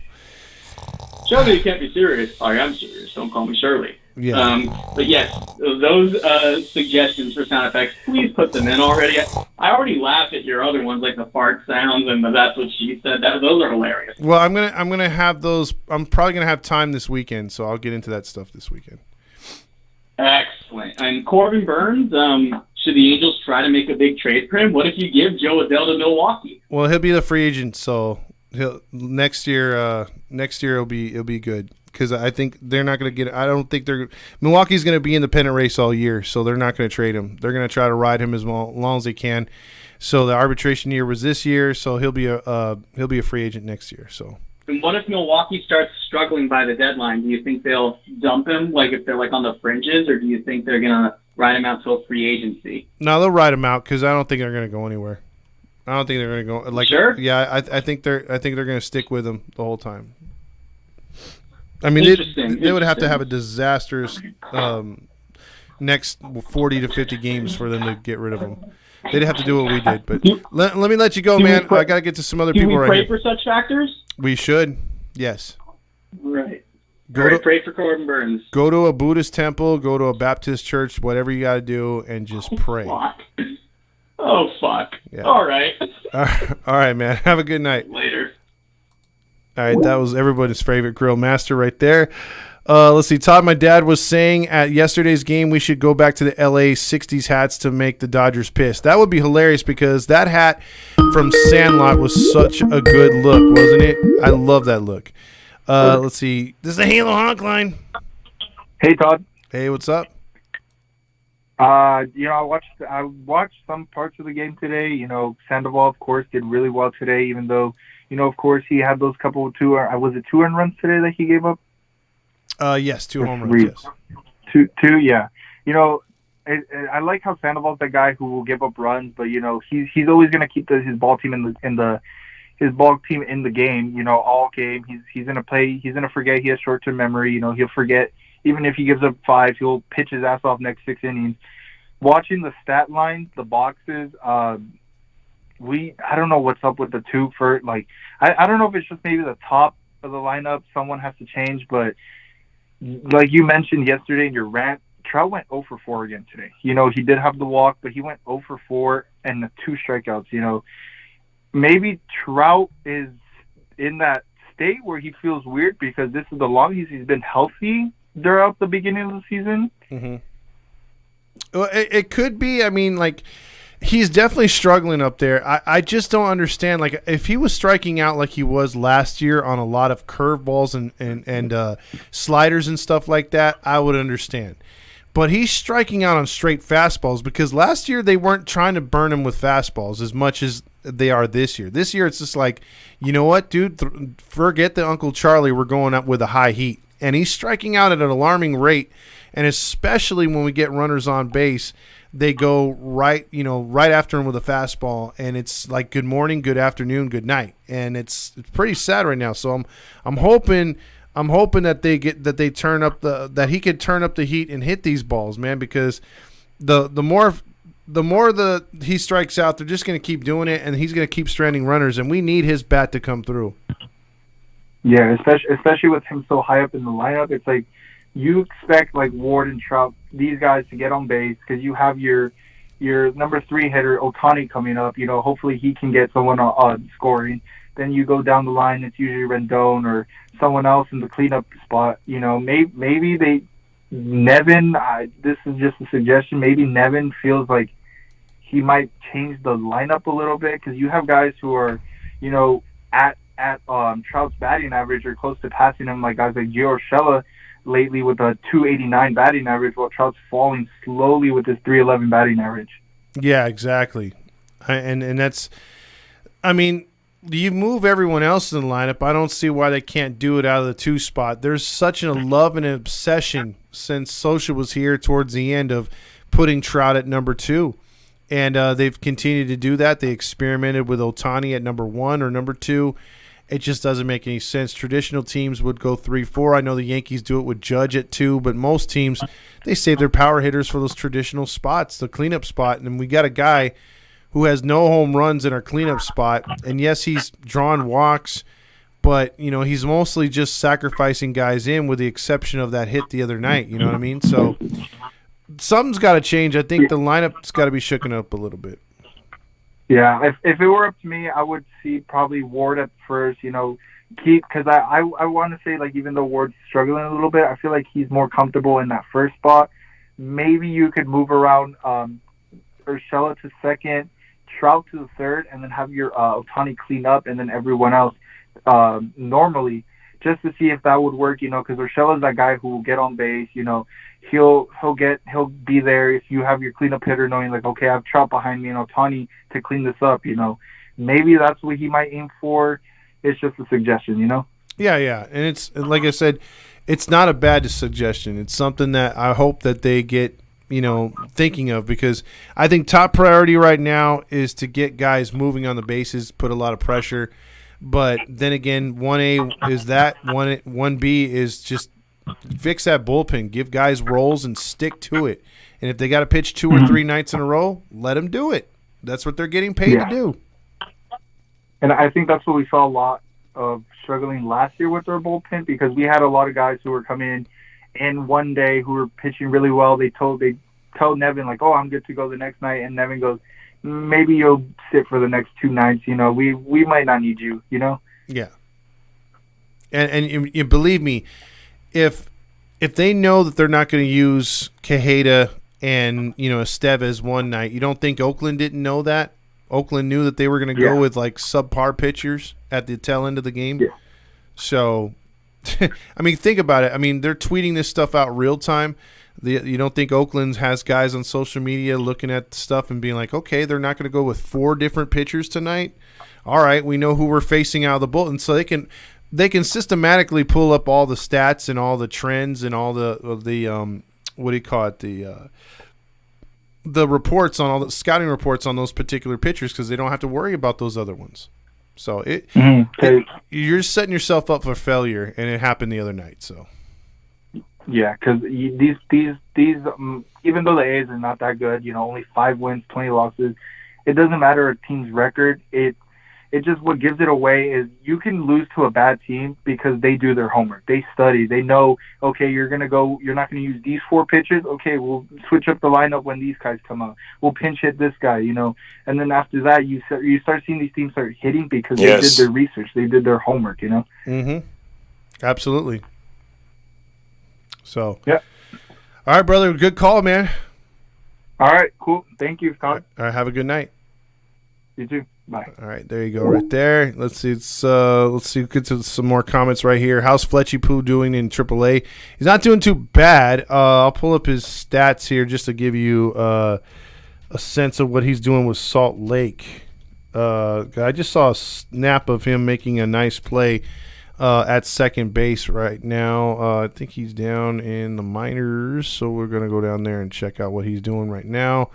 Surely You Can't Be Serious. I am serious. Don't call me Shirley. Yeah. But yes, those suggestions for sound effects, please put them in already. I already laughed at your other ones, like the fart sounds and the that's what she said. Those are hilarious. Well, I'm gonna have those. I'm probably gonna have time this weekend, so I'll get into that stuff this weekend. Excellent. And Corbin Burns, should the Angels try to make a big trade for him? What if you give Joe Adell to Milwaukee? Well, he'll be the free agent, so next year it'll be good. Because I think they're not going to get. I don't think Milwaukee's going to be in the pennant race all year, so they're not going to trade him. They're going to try to ride him as long as they can. So the arbitration year was this year, so he'll be a free agent next year. So. And what if Milwaukee starts struggling by the deadline? Do you think they'll dump him, like if they're on the fringes, or do you think they're going to ride him out till free agency? No, they'll ride him out because I don't think they're going to go anywhere. I don't think they're going to go. Sure. Yeah, I think they're going to stick with him the whole time. I mean, they would have to have a disastrous next 40 to 50 games for them to get rid of him. They'd have to do what we did. But let me let you go, man. I got to get to some other people right here. Do we pray for such factors? We should. Yes. Right. Pray for Corbin Burns. Go to a Buddhist temple, go to a Baptist church, whatever you got to do, and just pray. Fuck. Oh, fuck. Yeah. All right. All right, man. Have a good night. Later. All right, that was everybody's favorite grill master right there. Let's see. Todd, my dad was saying at yesterday's game we should go back to the LA 60s hats to make the Dodgers pissed. That would be hilarious because that hat from Sandlot was such a good look, wasn't it? I love that look. Let's see. This is the Halo Honk line. Hey, Todd. Hey, what's up? I watched some parts of the game today. Sandoval, of course, did really well today, even though, of course, he had those couple of two earned runs today that he gave up? Yes, 2 home runs, yes. Two, yeah. I like how Sandoval's the guy who will give up runs, but, he's always going to keep his ball team in the game, all game. He's going to play, he's going to forget, he has short-term memory, he'll forget. Even if he gives up 5, he'll pitch his ass off next 6 innings. Watching the stat lines, the boxes, I don't know what's up with the two for, I don't know if it's just maybe the top of the lineup, someone has to change, but like you mentioned yesterday in your rant, Trout went 0 for 4 again today. He did have the walk, but he went 0 for 4 and the 2 strikeouts. Maybe Trout is in that state where he feels weird because this is the longest he's been healthy throughout the beginning of the season. Mm-hmm. Well, it could be. I mean, he's definitely struggling up there. I just don't understand. If he was striking out like he was last year on a lot of curveballs and sliders and stuff like that, I would understand. But he's striking out on straight fastballs because last year they weren't trying to burn him with fastballs as much as they are this year. This year it's just you know what, dude? Forget the Uncle Charlie. We're going up with a high heat. And he's striking out at an alarming rate, and especially when we get runners on base, they go right after him with a fastball, and it's like good morning, good afternoon, good night, and it's pretty sad right now. So I'm hoping that that he could turn up the heat and hit these balls, man, because the more he strikes out, they're just going to keep doing it, and he's going to keep stranding runners, and we need his bat to come through. Yeah, especially with him so high up in the lineup, it's like you expect Ward and Trout, these guys, to get on base because you have your number 3 hitter Ohtani coming up. Hopefully he can get someone scoring. Then you go down the line, it's usually Rendon or someone else in the cleanup spot. Maybe Nevin. This is just a suggestion. Maybe Nevin feels like he might change the lineup a little bit because you have guys who are, at Trout's batting average or close to passing him, like guys like Gio Urshela lately with a 289 batting average, while Trout's falling slowly with his 311 batting average. Yeah, exactly. And that's, I mean, you move everyone else in the lineup. I don't see why they can't do it out of the 2 spot. There's such a love and obsession since Socha was here towards the end of putting Trout at number 2. And they've continued to do that. They experimented with Ohtani at number 1 or number 2. It just doesn't make any sense. Traditional teams would go 3-4. I know the Yankees do it with Judge at 2, but most teams, they save their power hitters for those traditional spots, the cleanup spot. And we got a guy who has no home runs in our cleanup spot. And, yes, he's drawn walks, but, he's mostly just sacrificing guys in with the exception of that hit the other night. You know what I mean? So something's got to change. I think the lineup's got to be shooken up a little bit. Yeah, if it were up to me, I would see probably Ward at first, because I want to say, even though Ward's struggling a little bit, I feel like he's more comfortable in that first spot. Maybe you could move around Urshela to second, Trout to the third, and then have your Ohtani clean up, and then everyone else normally, just to see if that would work, because Urshela's that guy who will get on base, he'll be there if you have your cleanup hitter knowing okay, I have Trout behind me and Ohtani to clean this up, Maybe that's what he might aim for. It's just a suggestion, Yeah. And it's, like I said, it's not a bad suggestion. It's something that I hope that they get, thinking of, because I think top priority right now is to get guys moving on the bases, put a lot of pressure. But then again, 1A is that, 1B is just fix that bullpen, give guys roles and stick to it. And if they got to pitch 2 or 3 nights in a row, let them do it. That's what they're getting paid to do. And I think that's what we saw a lot of struggling last year with their bullpen, because we had a lot of guys who were coming in one day who were pitching really well. They tell Nevin oh, I'm good to go the next night, and Nevin goes, maybe you'll sit for the next 2 nights. We might not need you. Yeah. And you believe me, if if they know that they're not going to use Quijada and, Estevez one night, you don't think Oakland didn't know that? Oakland knew that they were going to go with like subpar pitchers at the tail end of the game. Yeah. So, I mean, think about it. I mean, they're tweeting this stuff out real time. You don't think Oakland has guys on social media looking at stuff and being like, okay, they're not going to go with 4 different pitchers tonight. All right, we know who we're facing out of the bulletin, so they can systematically pull up all the stats and all the trends and all the what do you call it, the reports on all the scouting reports on those particular pitchers, because they don't have to worry about those other ones. So you're setting yourself up for failure, and it happened the other night. So. Yeah, because these even though the A's are not that good, only 5 wins, 20 losses, it doesn't matter a team's record. It just, what gives it away is you can lose to a bad team because they do their homework. They study. They know, okay, you're not going to use these 4 pitches. Okay, we'll switch up the lineup when these guys come out. We'll pinch hit this guy, And then after that, you start seeing these teams start hitting because they did their research. They did their homework, Mm-hmm. Absolutely. So, yeah. All right, brother. Good call, man. All right, cool. Thank you, Todd. All right, have a good night. You too. Bye. All right, there you go, right there. Let's see. Let's get to some more comments right here. How's Fletchy Poo doing in AAA? He's not doing too bad. I'll pull up his stats here just to give you a sense of what he's doing with Salt Lake. I just saw a snap of him making a nice play at second base right now. I think he's down in the minors, so we're going to go down there and check out what he's doing right now.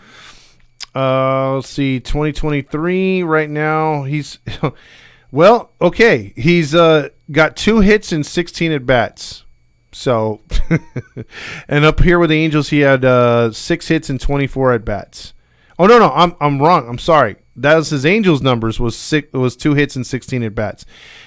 Let's see, 2023 right now. He's well, okay. He's got 2 hits and 16 at bats. So, and up here with the Angels, he had 6 hits and 24 at bats. Oh no, I'm wrong. I'm sorry. That was his Angels numbers was 2 hits and 16 at bats.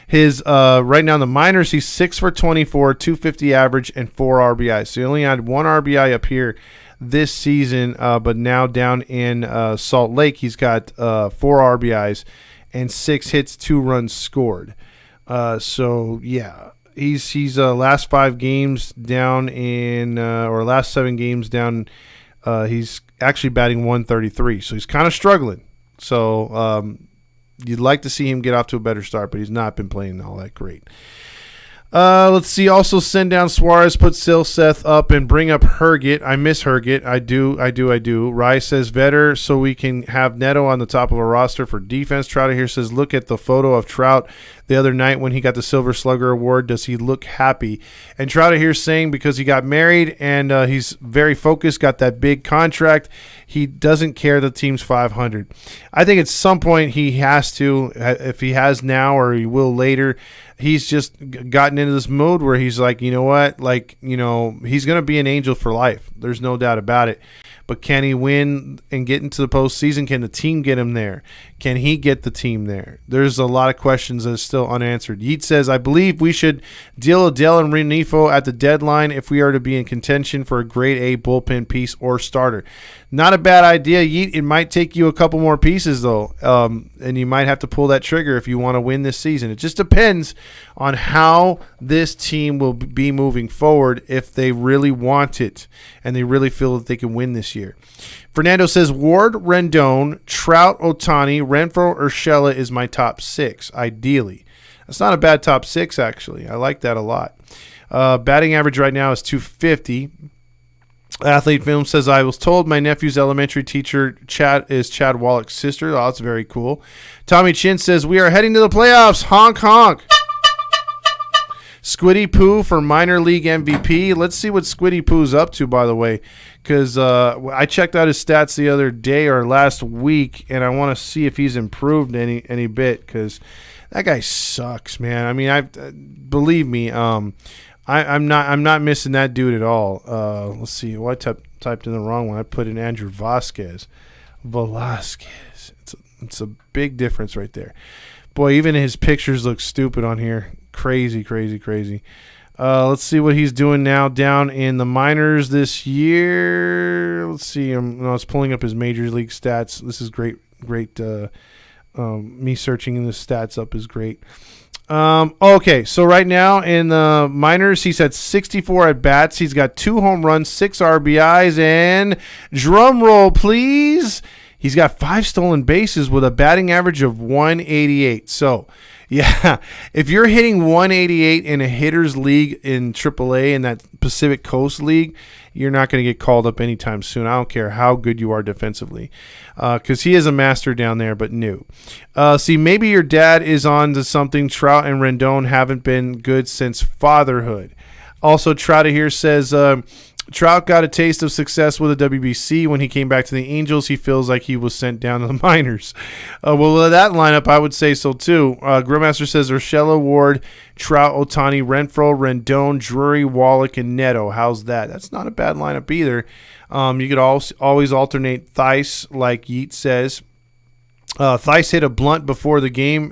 His right now in the minors, he's 6 for 24, 250 average, and 4 RBIs. So he only had 1 RBI up here this season, but now down in Salt Lake, he's got 4 RBIs and 6 hits, 2 runs scored. So yeah, he's last 5 games down in or last 7 games down. He's actually batting 133, so he's kind of struggling. So you'd like to see him get off to a better start, but he's not been playing all that great. Let's see. Also, send down Suarez, put Silseth up, and bring up Herget. I miss Herget. I do. Rye says Vetter, so we can have Neto on the top of a roster for defense. Trout here says, look at the photo of Trout the other night when he got the Silver Slugger Award. Does he look happy? And Trout here saying because he got married and he's very focused, got that big contract, he doesn't care the team's 500. I think at some point he has to, if he has now or he will later. He's just gotten into this mode where he's like, you know what? Like, he's going to be an Angel for life. There's no doubt about it. But can he win and get into the postseason? Can the team get him there? Can he get the team there? There's a lot of questions that are still unanswered. Yeet says, I believe we should deal Adele and Renifo at the deadline if we are to be in contention for a grade A bullpen piece or starter. Not a bad idea, Yeet. It might take you a couple more pieces, though, and you might have to pull that trigger if you want to win this season. It just depends on how this team will be moving forward if they really want it and they really feel that they can win this year. Fernando says, Ward, Rendon, Trout, Ohtani, Renfroe, Urshela is my top 6, ideally. That's not a bad top 6, actually. I like that a lot. Batting average right now is 250. Athlete Film says, I was told my nephew's elementary teacher is Chad Wallach's sister. Oh, that's very cool. Tommy Chin says, we are heading to the playoffs. Honk, honk. Squiddy Poo for minor league MVP. Let's see what Squiddy Poo's up to, by the way, because I checked out his stats the other day or last week, and I want to see if he's improved any bit, because that guy sucks, man. I mean, believe me, I'm not missing that dude at all. Let's see. Well, I typed in the wrong one. I put in Andrew Velasquez. It's a big difference right there. Boy, even his pictures look stupid on here. Crazy. Let's see what he's doing now down in the minors this year. Let's see. I was pulling up his major league stats. This is great. Me searching the stats up is great. Okay, so right now in the minors, he's had 64 at bats. He's got 2 home runs, 6 RBIs, and drum roll, please. He's got 5 stolen bases with a batting average of 188. So, yeah, if you're hitting 188 in a hitters league in AAA in that Pacific Coast League, you're not going to get called up anytime soon. I don't care how good you are defensively, because he is a master down there, but new. See, maybe your dad is on to something. Trout and Rendon haven't been good since fatherhood. Also, Trout here says Trout got a taste of success with the WBC. When he came back to the Angels, he feels like he was sent down to the minors. Well, with that lineup, I would say so too. Grillmaster says Urshela, Ward, Trout, Ohtani, Renfroe, Rendon, Drury, Wallach, and Neto. How's that? That's not a bad lineup either. You could always alternate Thaiss, like Yeet says. Thaiss hit a blunt before the game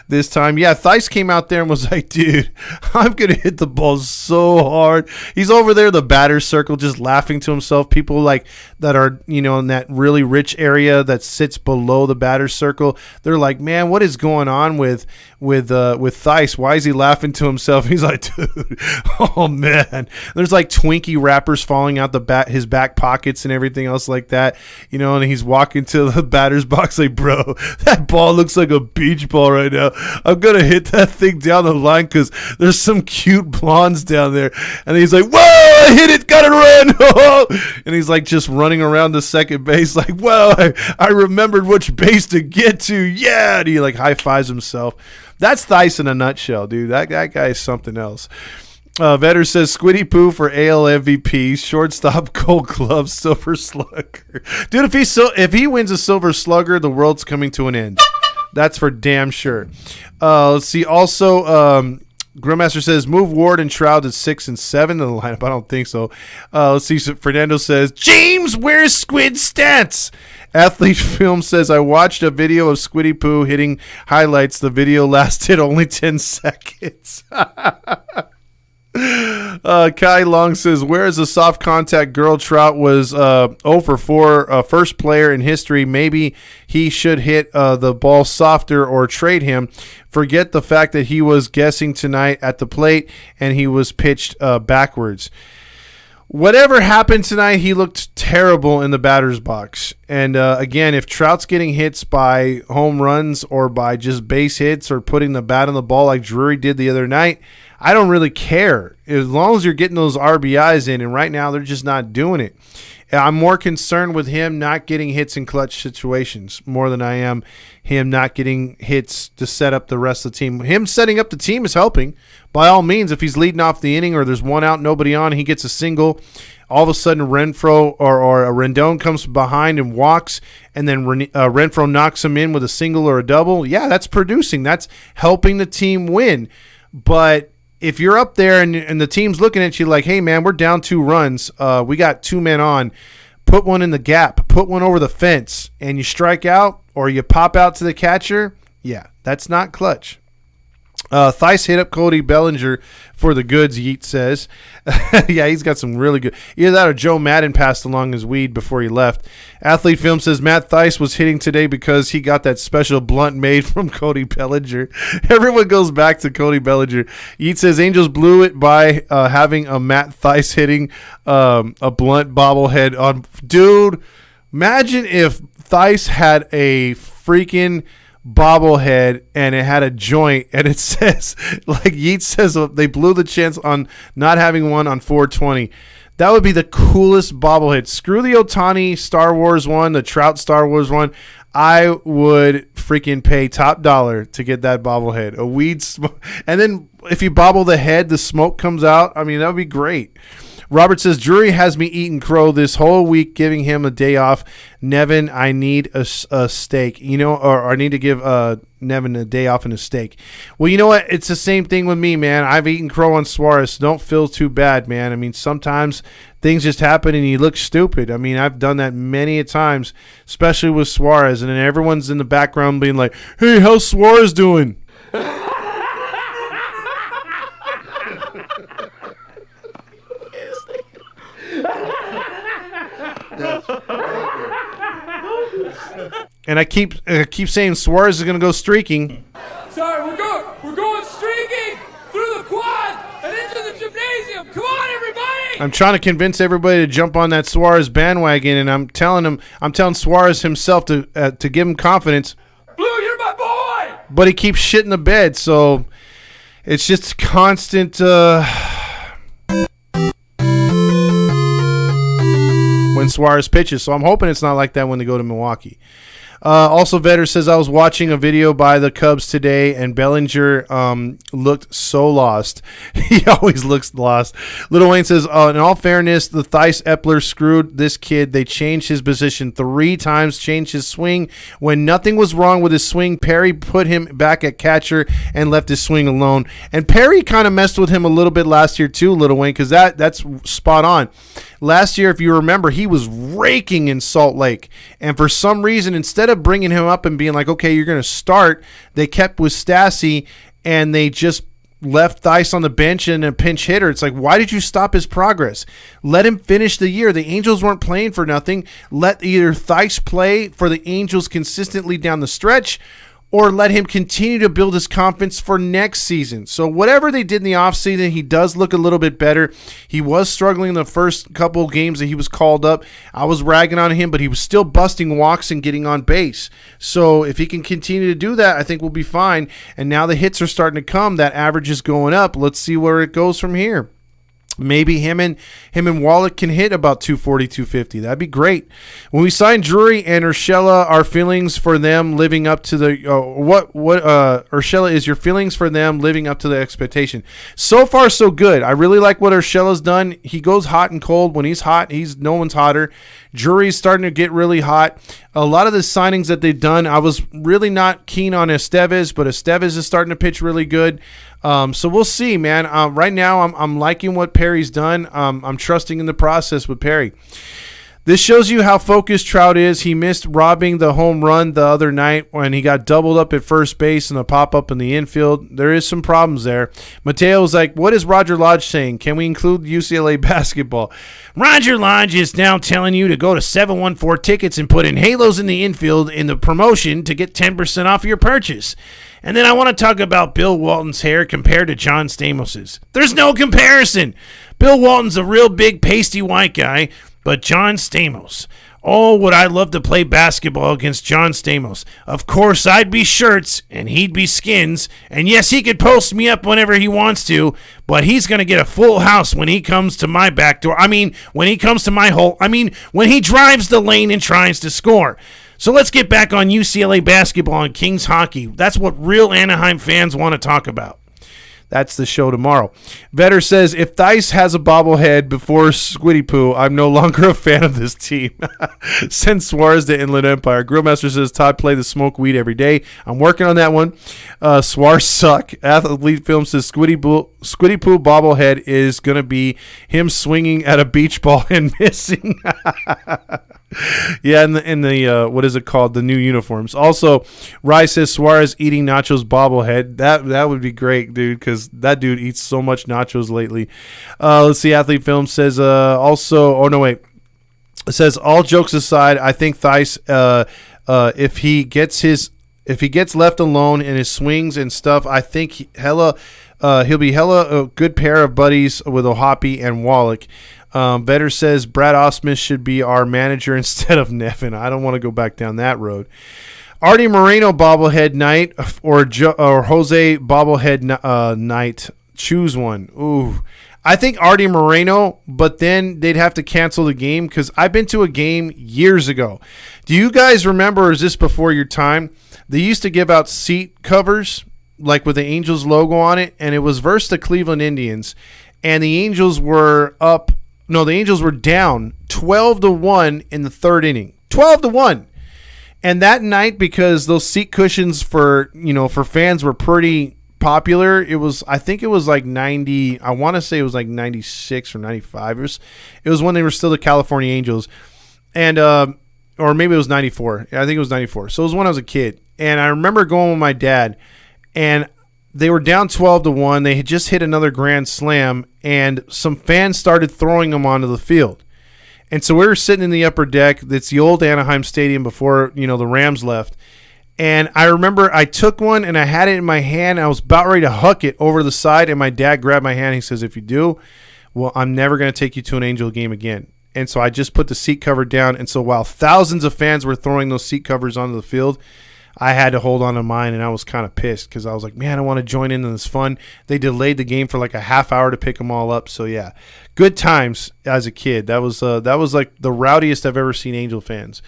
this time. Yeah, Thaiss came out there and was like, dude, I'm going to hit the ball so hard. He's over there, the batter's circle, just laughing to himself. People like that are, in that really rich area that sits below the batter's circle. They're like, man, what is going on with Thaiss? Why is he laughing to himself? He's like, dude, oh, man. There's like Twinkie wrappers falling out his back pockets and everything else like that. And he's walking to the batter's box like, bro, that ball looks like a beach ball right now. I'm going to hit that thing down the line because there's some cute blondes down there. And he's like, whoa, I hit it, gotta run. And he's like just running around the second base like, whoa, I remembered which base to get to. Yeah. And he like high fives himself. That's Thaiss in a nutshell, dude. That guy is something else. Vetter says Squiddy Poo for AL MVP, shortstop, Gold Glove, Silver Slugger. Dude, if he wins a Silver Slugger, the world's coming to an end. That's for damn sure. Let's see. Also, Grillmaster says move Ward and Trout to 6 and 7 in the lineup. I don't think so. Let's see. So Fernando says James, where's Squid stats? Athlete Film says I watched a video of Squiddy Poo hitting highlights. The video lasted only 10 seconds. Kai Long says, where is the soft contact girl? Trout was 0 for 4, first player in history. Maybe he should hit the ball softer or trade him. Forget the fact that he was guessing tonight at the plate and he was pitched backwards. Whatever happened tonight, he looked terrible in the batter's box. And again, if Trout's getting hits by home runs or by just base hits or putting the bat on the ball like Drury did the other night, I don't really care. As long as you're getting those RBIs in, and right now they're just not doing it. I'm more concerned with him not getting hits in clutch situations more than I am him not getting hits to set up the rest of the team. Him setting up the team is helping. By all means, if he's leading off the inning or there's one out, nobody on, he gets a single. All of a sudden, Renfroe or a Rendon comes behind and walks, and then Renfroe knocks him in with a single or a double. Yeah, that's producing. That's helping the team win. But if you're up there and the team's looking at you like, hey, man, we're down 2 runs. We got 2 men on. Put one in the gap. Put one over the fence. And you strike out or you pop out to the catcher. Yeah, that's not clutch. Thaiss hit up Cody Bellinger for the goods, Yeet says. Yeah, he's got some really good. Either that or Joe Madden passed along his weed before he left. Athlete Film says Matt Thaiss was hitting today because he got that special blunt made from Cody Bellinger. Everyone goes back to Cody Bellinger. Yeet says Angels blew it by having a Matt Thaiss hitting a blunt bobblehead on. Dude, imagine if Thaiss had a freaking bobblehead and it had a joint and it says, like Yeats says, they blew the chance on not having one on 420. That would be the coolest bobblehead. Screw the Ohtani Star Wars one, the Trout Star Wars one. I would freaking pay top dollar to get that bobblehead. A weed smoke. And then if you bobble the head, the smoke comes out. I mean, that would be great. Robert says, Drury has me eating crow this whole week, giving him a day off. Nevin, I need a steak. Or I need to give Nevin a day off and a steak. Well, you know what? It's the same thing with me, man. I've eaten crow on Suarez. So don't feel too bad, man. I mean, sometimes things just happen and you look stupid. I mean, I've done that many a times, especially with Suarez. And then everyone's in the background being like, hey, how's Suarez doing? And I keep saying Suarez is going to go streaking. Sorry, we're going sure. We're going streaking through the quad and into the gymnasium. Come on, everybody! I'm trying to convince everybody to jump on that Suarez bandwagon, and I'm telling Suarez himself to give him confidence. Blue, you're my boy! But he keeps shitting the bed, so it's just constant when Suarez pitches. So I'm hoping it's not like that when they go to Milwaukee. Also, Vetter says, I was watching a video by the Cubs today, and Bellinger looked so lost. He always looks lost. Little Wayne says, in all fairness, the Theis Epler screwed this kid. They changed his position 3 times, changed his swing. When nothing was wrong with his swing, Perry put him back at catcher and left his swing alone. And Perry kind of messed with him a little bit last year too, Little Wayne, because that's spot on. Last year, if you remember, he was raking in Salt Lake. And for some reason, instead of bringing him up and being like, okay, you're going to start, they kept with Stassi, and they just left Theis on the bench and a pinch hitter. It's like, why did you stop his progress? Let him finish the year. The Angels weren't playing for nothing. Let either Theis play for the Angels consistently down the stretch, or let him continue to build his confidence for next season. So whatever they did in the offseason, he does look a little bit better. He was struggling in the first couple of games that he was called up. I was ragging on him, but he was still busting walks and getting on base. So if he can continue to do that, I think we'll be fine. And now the hits are starting to come. That average is going up. Let's see where it goes from here. Maybe him and Wallach can hit about 240, 250. That'd be great. When we signed Drury and Urshela, our feelings for them living up to the Urshela, is your feelings for them living up to the expectation? So far, so good. I really like what Urshela's done. He goes hot and cold. When he's hot, no one's hotter. Drury's starting to get really hot. A lot of the signings that they've done, I was really not keen on Estevez, but Estevez is starting to pitch really good. So we'll see, man. Right now, I'm liking what Perry's done. I'm trusting in the process with Perry. This shows you how focused Trout is. He missed robbing the home run the other night when he got doubled up at first base and a pop-up in the infield. There is some problems there. Mateo was like, what is Roger Lodge saying? Can we include UCLA basketball? Roger Lodge is now telling you to go to 714 Tickets and put in Halos in the Infield in the promotion to get 10% off your purchase. And then I want to talk about Bill Walton's hair compared to John Stamos's. There's no comparison. Bill Walton's a real big pasty white guy, but John Stamos. Oh, would I love to play basketball against John Stamos. Of course, I'd be shirts, and he'd be skins. And yes, he could post me up whenever he wants to, but he's going to get a full house when he comes to my back door. When he comes to my hole. When he drives the lane and tries to score. So let's get back on UCLA basketball and Kings hockey. That's what real Anaheim fans want to talk about. That's the show tomorrow. Vetter says, if Theis has a bobblehead before Squiddy Poo, I'm no longer a fan of this team. Send Suarez to Inland Empire. Grillmaster says, Todd, play the smoke weed every day. I'm working on that one. Suarez suck. Athlete Film says, Squiddy Poo bobblehead is going to be him swinging at a beach ball and missing. Yeah, in the what is it called? The new uniforms. Also, Rye says Suarez eating nachos bobblehead. That would be great, dude, because that dude eats so much nachos lately. Let's see. Athlete Film says also. Oh no, wait. It says all jokes aside, I think Theis, if he gets left alone in his swings and stuff, I think he'll be hella a good pair of buddies with Ohapi and Wallach. Vetter says Brad Osmus should be our manager instead of Nevin. I don't want to go back down that road. Artie Moreno bobblehead night or Jose bobblehead night. Choose one. Ooh, I think Artie Moreno, but then they'd have to cancel the game because I've been to a game years ago. Do you guys remember, or is this before your time? They used to give out seat covers like with the Angels logo on it, and it was versus the Cleveland Indians, and the Angels were up. No, the Angels were down 12-1 in the third inning. 12-1. And that night, because those seat cushions for fans were pretty popular, I think it was like 90, I want to say it was like 96 or 95. It was when they were still the California Angels. And or maybe it was 94. I think it was 94. So it was when I was a kid. And I remember going with my dad, and they were down 12-1. They had just hit another grand slam, and some fans started throwing them onto the field. And so we were sitting in the upper deck. That's the old Anaheim Stadium before the Rams left. And I remember I took one and I had it in my hand. I was about ready to huck it over the side, and my dad grabbed my hand. He says, if you do, well, I'm never going to take you to an Angel game again. And so I just put the seat cover down. And so while thousands of fans were throwing those seat covers onto the field, I had to hold on to mine, and I was kind of pissed because I was like, man, I want to join in this fun. They delayed the game for like a half hour to pick them all up. So, yeah, good times as a kid. That was like the rowdiest I've ever seen Angel fans.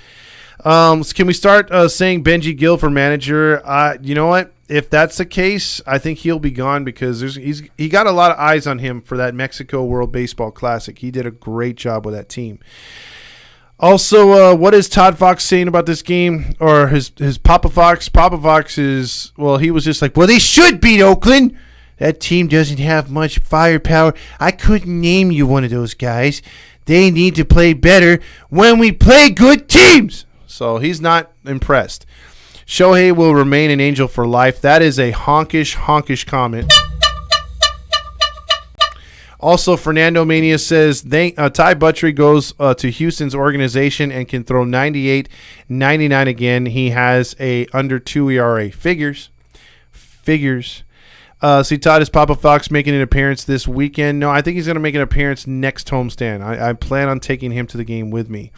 So can we start saying Benji Gill for manager? You know what? If that's the case, I think he'll be gone because he got a lot of eyes on him for that Mexico World Baseball Classic. He did a great job with that team. Also, what is Todd Fox saying about this game, or his Papa Fox? Papa Fox is, well, he was just like, well, they should beat Oakland. That team doesn't have much firepower. I couldn't name you one of those guys. They need to play better when we play good teams. So he's not impressed. Shohei will remain an Angel for life. That is a honkish comment. Also, Fernando Mania says Ty Buttrey goes to Houston's organization and can throw 98, 99 again. He has a under 2 ERA. Figures. See, Todd, is Papa Fox making an appearance this weekend? No, I think he's going to make an appearance next homestand. I plan on taking him to the game with me.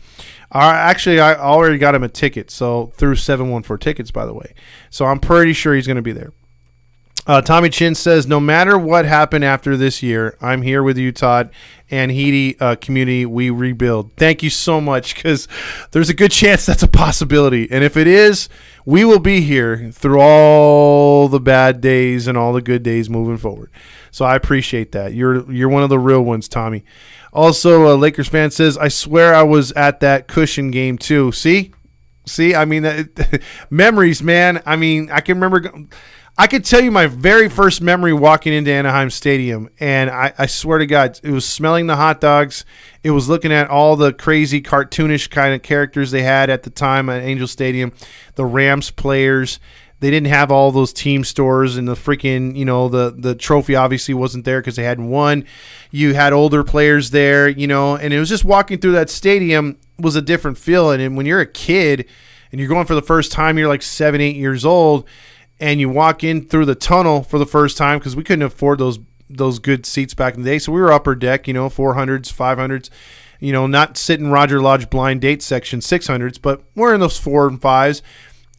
Actually, I already got him a ticket, so through 714 Tickets, by the way. So I'm pretty sure he's going to be there. Tommy Chin says, no matter what happened after this year, I'm here with you, Todd, and Heedy community, we rebuild. Thank you so much, because there's a good chance that's a possibility. And if it is, we will be here through all the bad days and all the good days moving forward. So I appreciate that. You're one of the real ones, Tommy. Also, a Lakers fan says, I swear I was at that cushion game too. See, I mean, memories, man. I mean, I can remember. I could tell you my very first memory walking into Anaheim Stadium, and I swear to God, it was smelling the hot dogs. It was looking at all the crazy cartoonish kind of characters they had at the time at Angel Stadium, the Rams players. They didn't have all those team stores, and the freaking, the trophy obviously wasn't there because they hadn't won. You had older players there, and it was just walking through that stadium was a different feeling. And when you're a kid and you're going for the first time, you're like 7, 8 years old, and you walk in through the tunnel for the first time because we couldn't afford those good seats back in the day. So we were upper deck, 400s, 500s, not sitting Roger Lodge blind date section 600s, but we're in those 4 and 5s.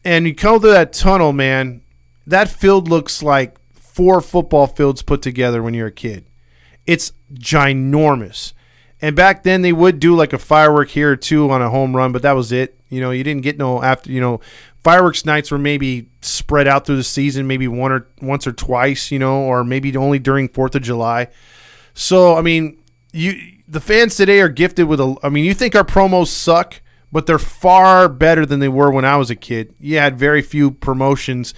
And you come through that tunnel, man, that field looks like 4 football fields put together when you're a kid. It's ginormous. And back then they would do like a firework here or two on a home run, but that was it. You didn't get no after, fireworks nights were maybe spread out through the season, maybe once or twice, or maybe only during 4th of July. So, I mean, the fans today are gifted with you think our promos suck, but they're far better than they were when I was a kid. You had very few promotions.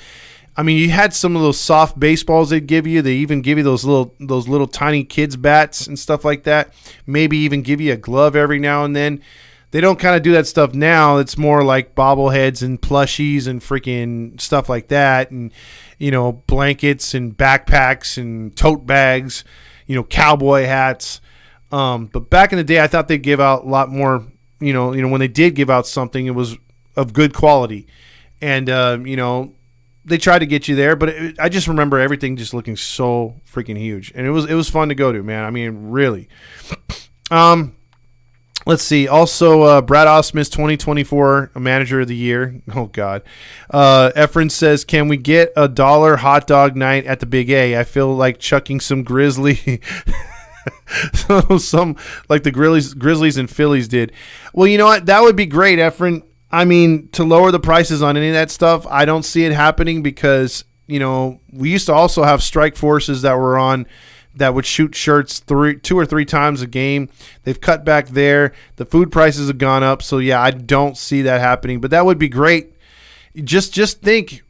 I mean, you had some of those soft baseballs they'd give you. They even give you those little tiny kids bats and stuff like that. Maybe even give you a glove every now and then. They don't kind of do that stuff now. It's more like bobbleheads and plushies and freaking stuff like that, and blankets and backpacks and tote bags, cowboy hats. But back in the day, I thought they'd give out a lot more. When they did give out something, it was of good quality, and they tried to get you there. But I just remember everything just looking so freaking huge, and it was fun to go to, man. I mean, really. Let's see. Also, Brad Osmus, 2024 Manager of the Year. Oh, God. Efren says, can we get $1 hot dog night at the Big A? I feel like chucking some Grizzly. some like the Grizzlies and Phillies did. Well, you know what? That would be great, Efren. I mean, to lower the prices on any of that stuff, I don't see it happening because, we used to also have strike forces that were on that would shoot shirts 2 or 3 times a game. They've cut back there. The food prices have gone up. So, yeah, I don't see that happening. But that would be great. Just think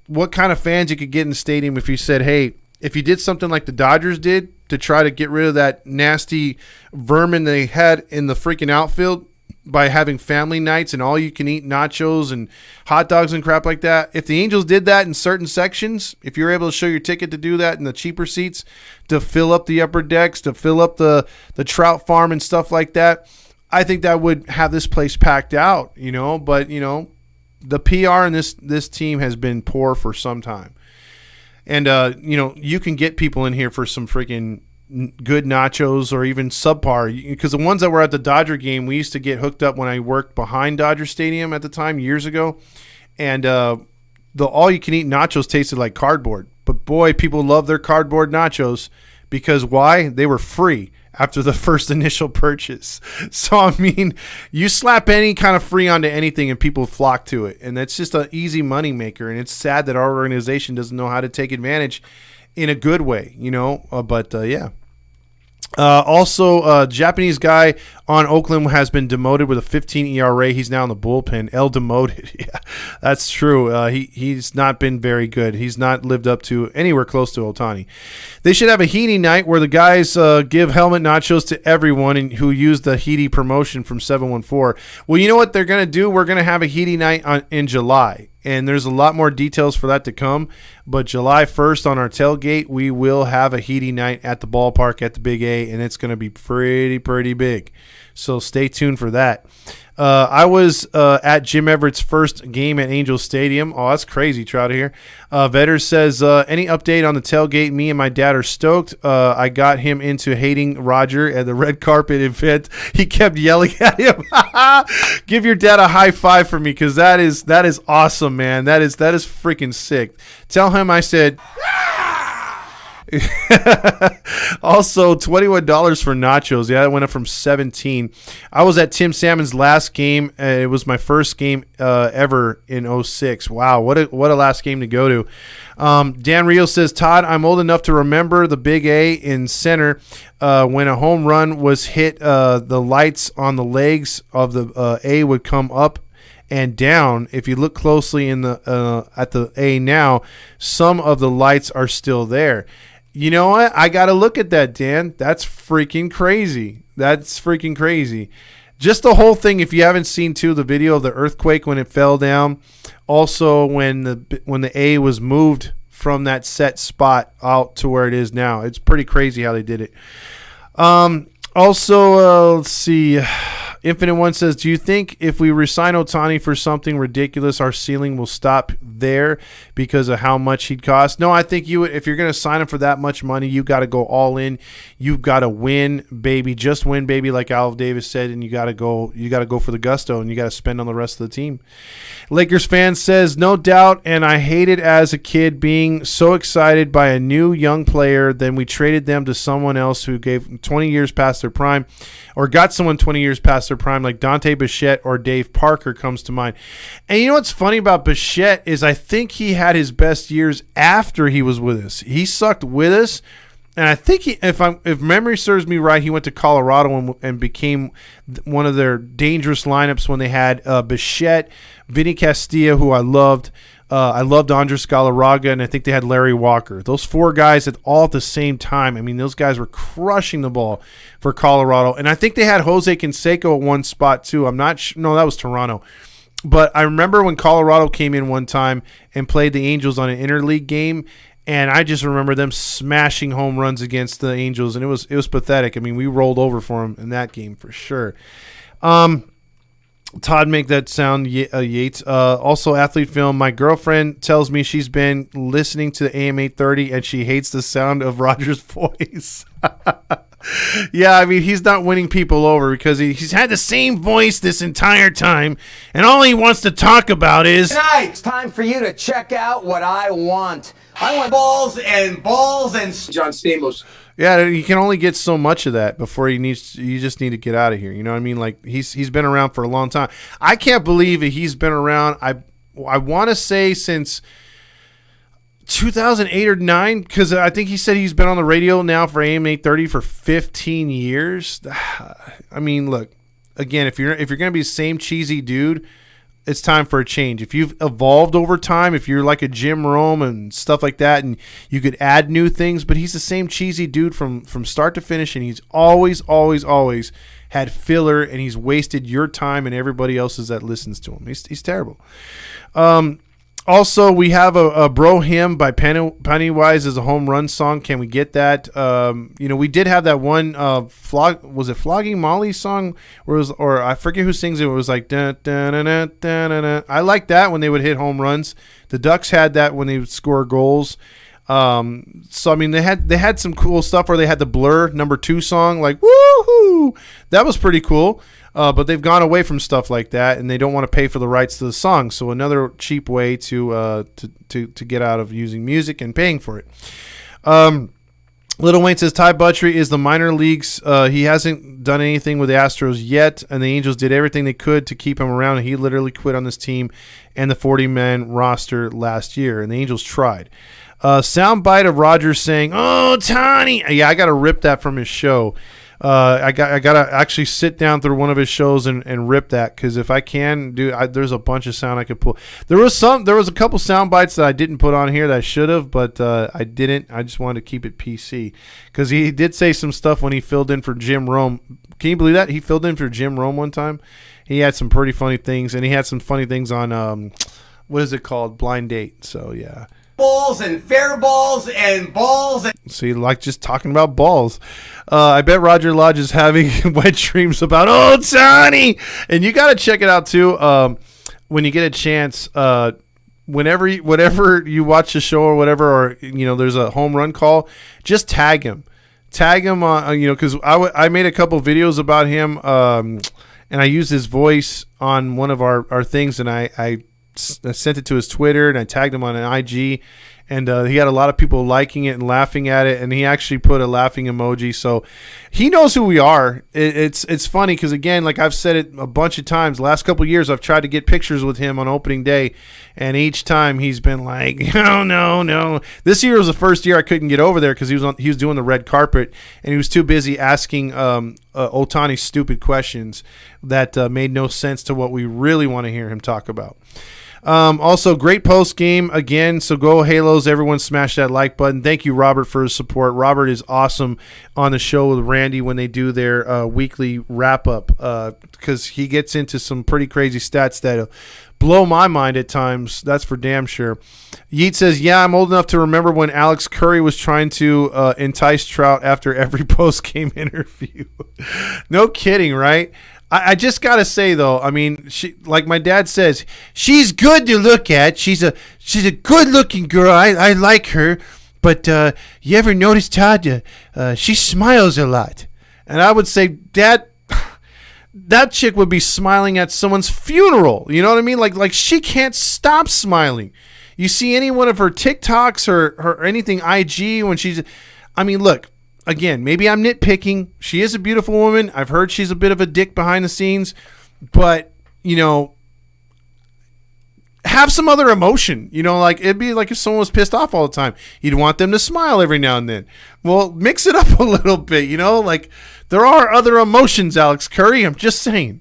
what kind of fans you could get in the stadium if you said, hey, if you did something like the Dodgers did to try to get rid of that nasty vermin they had in the freaking outfield by having family nights and all you can eat nachos and hot dogs and crap like that. If the Angels did that in certain sections, if you're able to show your ticket to do that in the cheaper seats to fill up the upper decks, to fill up the trout farm and stuff like that, I think that would have this place packed out, but the PR in this team has been poor for some time. And, you can get people in here for some freaking good nachos or even subpar. Because the ones that were at the Dodger game, we used to get hooked up when I worked behind Dodger Stadium at the time, years ago. And the all-you-can-eat nachos tasted like cardboard. But, boy, people love their cardboard nachos because why? They were free after the first initial purchase. So, I mean, you slap any kind of free onto anything and people flock to it. And that's just an easy money maker. And it's sad that our organization doesn't know how to take advantage in a good way, but yeah. Also, Japanese guy on Oakland has been demoted with a 15 ERA. He's now in the bullpen. Demoted. Yeah, that's true. He's not been very good. He's not lived up to anywhere close to Ohtani. They should have a Heaney night where the guys give helmet nachos to everyone who used the Heaney promotion from 714. Well, you know what they're going to do? We're going to have a Heaney night in July. And there's a lot more details for that to come. But July 1st on our tailgate, we will have a Heaney night at the ballpark at the Big A, and it's going to be pretty big. So stay tuned for that. I was at Jim Everett's first game at Angel Stadium. Oh, that's crazy, Trout here. Vetter says, any update on the tailgate? Me and my dad are stoked. I got him into hating Roger at the red carpet event. He kept yelling at him. Give your dad a high five for me because that is awesome, man. That is freaking sick. Tell him I said... Also, $21 for nachos. Yeah, it went up from 17. I was at Tim Salmon's last game. It was my first game ever in 06. Wow, what a last game to go to. Dan Rio says, Todd, I'm old enough to remember the Big A in center when a home run was hit. The lights on the legs of the A would come up and down. If you look closely in the at the A now, some of the lights are still there. You know what? I got to look at that, Dan. That's freaking crazy. Just the whole thing, if you haven't seen, too, the video of the earthquake when it fell down. Also, when the A was moved from that set spot out to where it is now. It's pretty crazy how they did it. Also, let's see. Infinite One says, do you think if we resign Ohtani for something ridiculous, our ceiling will stop there because of how much he'd cost? No, I think if you're going to sign him for that much money, you got to go all in. You've got to win, baby. Just win, baby, like Al Davis said, and you got to go for the gusto, and you got to spend on the rest of the team. Lakers fan says, no doubt, and I hated as a kid being so excited by a new young player, then we traded them to someone else who gave 20 years past their prime, or got someone 20 years past their prime, like Dante Bichette or Dave Parker comes to mind. And you know what's funny about Bichette is I think he had his best years after he was with us. He sucked with us, and I think if memory serves me right, he went to Colorado and became one of their dangerous lineups when they had Bichette, Vinny Castilla, who I loved. I loved Andres Galarraga, and I think they had Larry Walker. Those four guys all at the same time. I mean, those guys were crushing the ball for Colorado. And I think they had Jose Canseco at one spot, too. I'm not sure. No, that was Toronto. But I remember when Colorado came in one time and played the Angels on an interleague game, and I just remember them smashing home runs against the Angels, and it was pathetic. I mean, we rolled over for them in that game for sure. Todd, make that sound, Yates. Also, athlete film. My girlfriend tells me she's been listening to the AM 830 and she hates the sound of Roger's voice. Yeah, I mean, he's not winning people over because he's had the same voice this entire time, and all he wants to talk about is... Tonight, it's time for you to check out what I want. I want balls and John Stamos. Yeah, you can only get so much of that before you just need to get out of here. You know what I mean? Like he's been around for a long time. I can't believe that he's been around. I want to say since 2008 or 9, because I think he said he's been on the radio now for AM 830 for 15 years. I mean, look, again, if you're going to be the same cheesy dude, it's time for a change. If you've evolved over time, if you're like a Jim Rome and stuff like that, and you could add new things, but he's the same cheesy dude from start to finish, and he's always had filler, and he's wasted your time and everybody else's that listens to him. He's terrible. Also, we have a Bro Hymn by Pennywise as a home run song. Can we get that? We did have that one was it Flogging Molly song where it was, or I forget who sings it. It was like dun, dun, dun, dun, dun, dun, dun. I like that when they would hit home runs. The Ducks had that when they would score goals. So I mean they had some cool stuff where they had the Blur #2 song, like woohoo, that was pretty cool. But they've gone away from stuff like that, and they don't want to pay for the rights to the song. So another cheap way to get out of using music and paying for it. Little Wayne says Ty Buttrey is the minor leagues. He hasn't done anything with the Astros yet, and the Angels did everything they could to keep him around. And he literally quit on this team and the 40-man roster last year, and the Angels tried. Soundbite of Rogers saying, "Oh, Tony." Yeah, I got to rip that from his show. I got to actually sit down through one of his shows and rip that, because if I can there's a bunch of sound I could pull. There was a couple sound bites that I didn't put on here that I should have, but I didn't. I just wanted to keep it PC, because he did say some stuff when he filled in for Jim Rome. Can you believe that? He filled in for Jim Rome one time. He had some pretty funny things, and he had some funny things on what is it called? Blind Date. So yeah. Balls and fair balls and balls. So you like just talking about balls. I bet Roger Lodge is having wet dreams about old Sonny. And you got to check it out too. When you get a chance, whenever you watch the show or whatever, or there's a home run call, just tag him on, because I made a couple videos about him, and I used his voice on one of our things, and I sent it to his Twitter, and I tagged him on an IG, and he had a lot of people liking it and laughing at it, and he actually put a laughing emoji. So he knows who we are. It's funny because, again, like I've said it a bunch of times, the last couple of years I've tried to get pictures with him on opening day, and each time he's been like, no. This year was the first year I couldn't get over there because he was doing the red carpet, and he was too busy asking Ohtani stupid questions that made no sense to what we really want to hear him talk about. Also, great post game again. So go Halos. Everyone smash that like button. Thank you, Robert, for his support. Robert is awesome on the show with Randy when they do their weekly wrap up, because he gets into some pretty crazy stats that blow my mind at times. That's for damn sure. Yeet says, yeah, I'm old enough to remember when Alex Curry was trying to entice Trout after every post game interview. No kidding, right? I just got to say, though, I mean, she, like my dad says, she's good to look at. She's a good-looking girl. I like her. But you ever notice, Todd, she smiles a lot. And I would say, Dad, that chick would be smiling at someone's funeral. You know what I mean? Like she can't stop smiling. You see any one of her TikToks or anything IG when she's – I mean, look. Again, maybe I'm nitpicking. She is a beautiful woman. I've heard she's a bit of a dick behind the scenes. But, have some other emotion. Like it'd be like if someone was pissed off all the time. You'd want them to smile every now and then. Well, mix it up a little bit, like there are other emotions, Alex Curry. I'm just saying.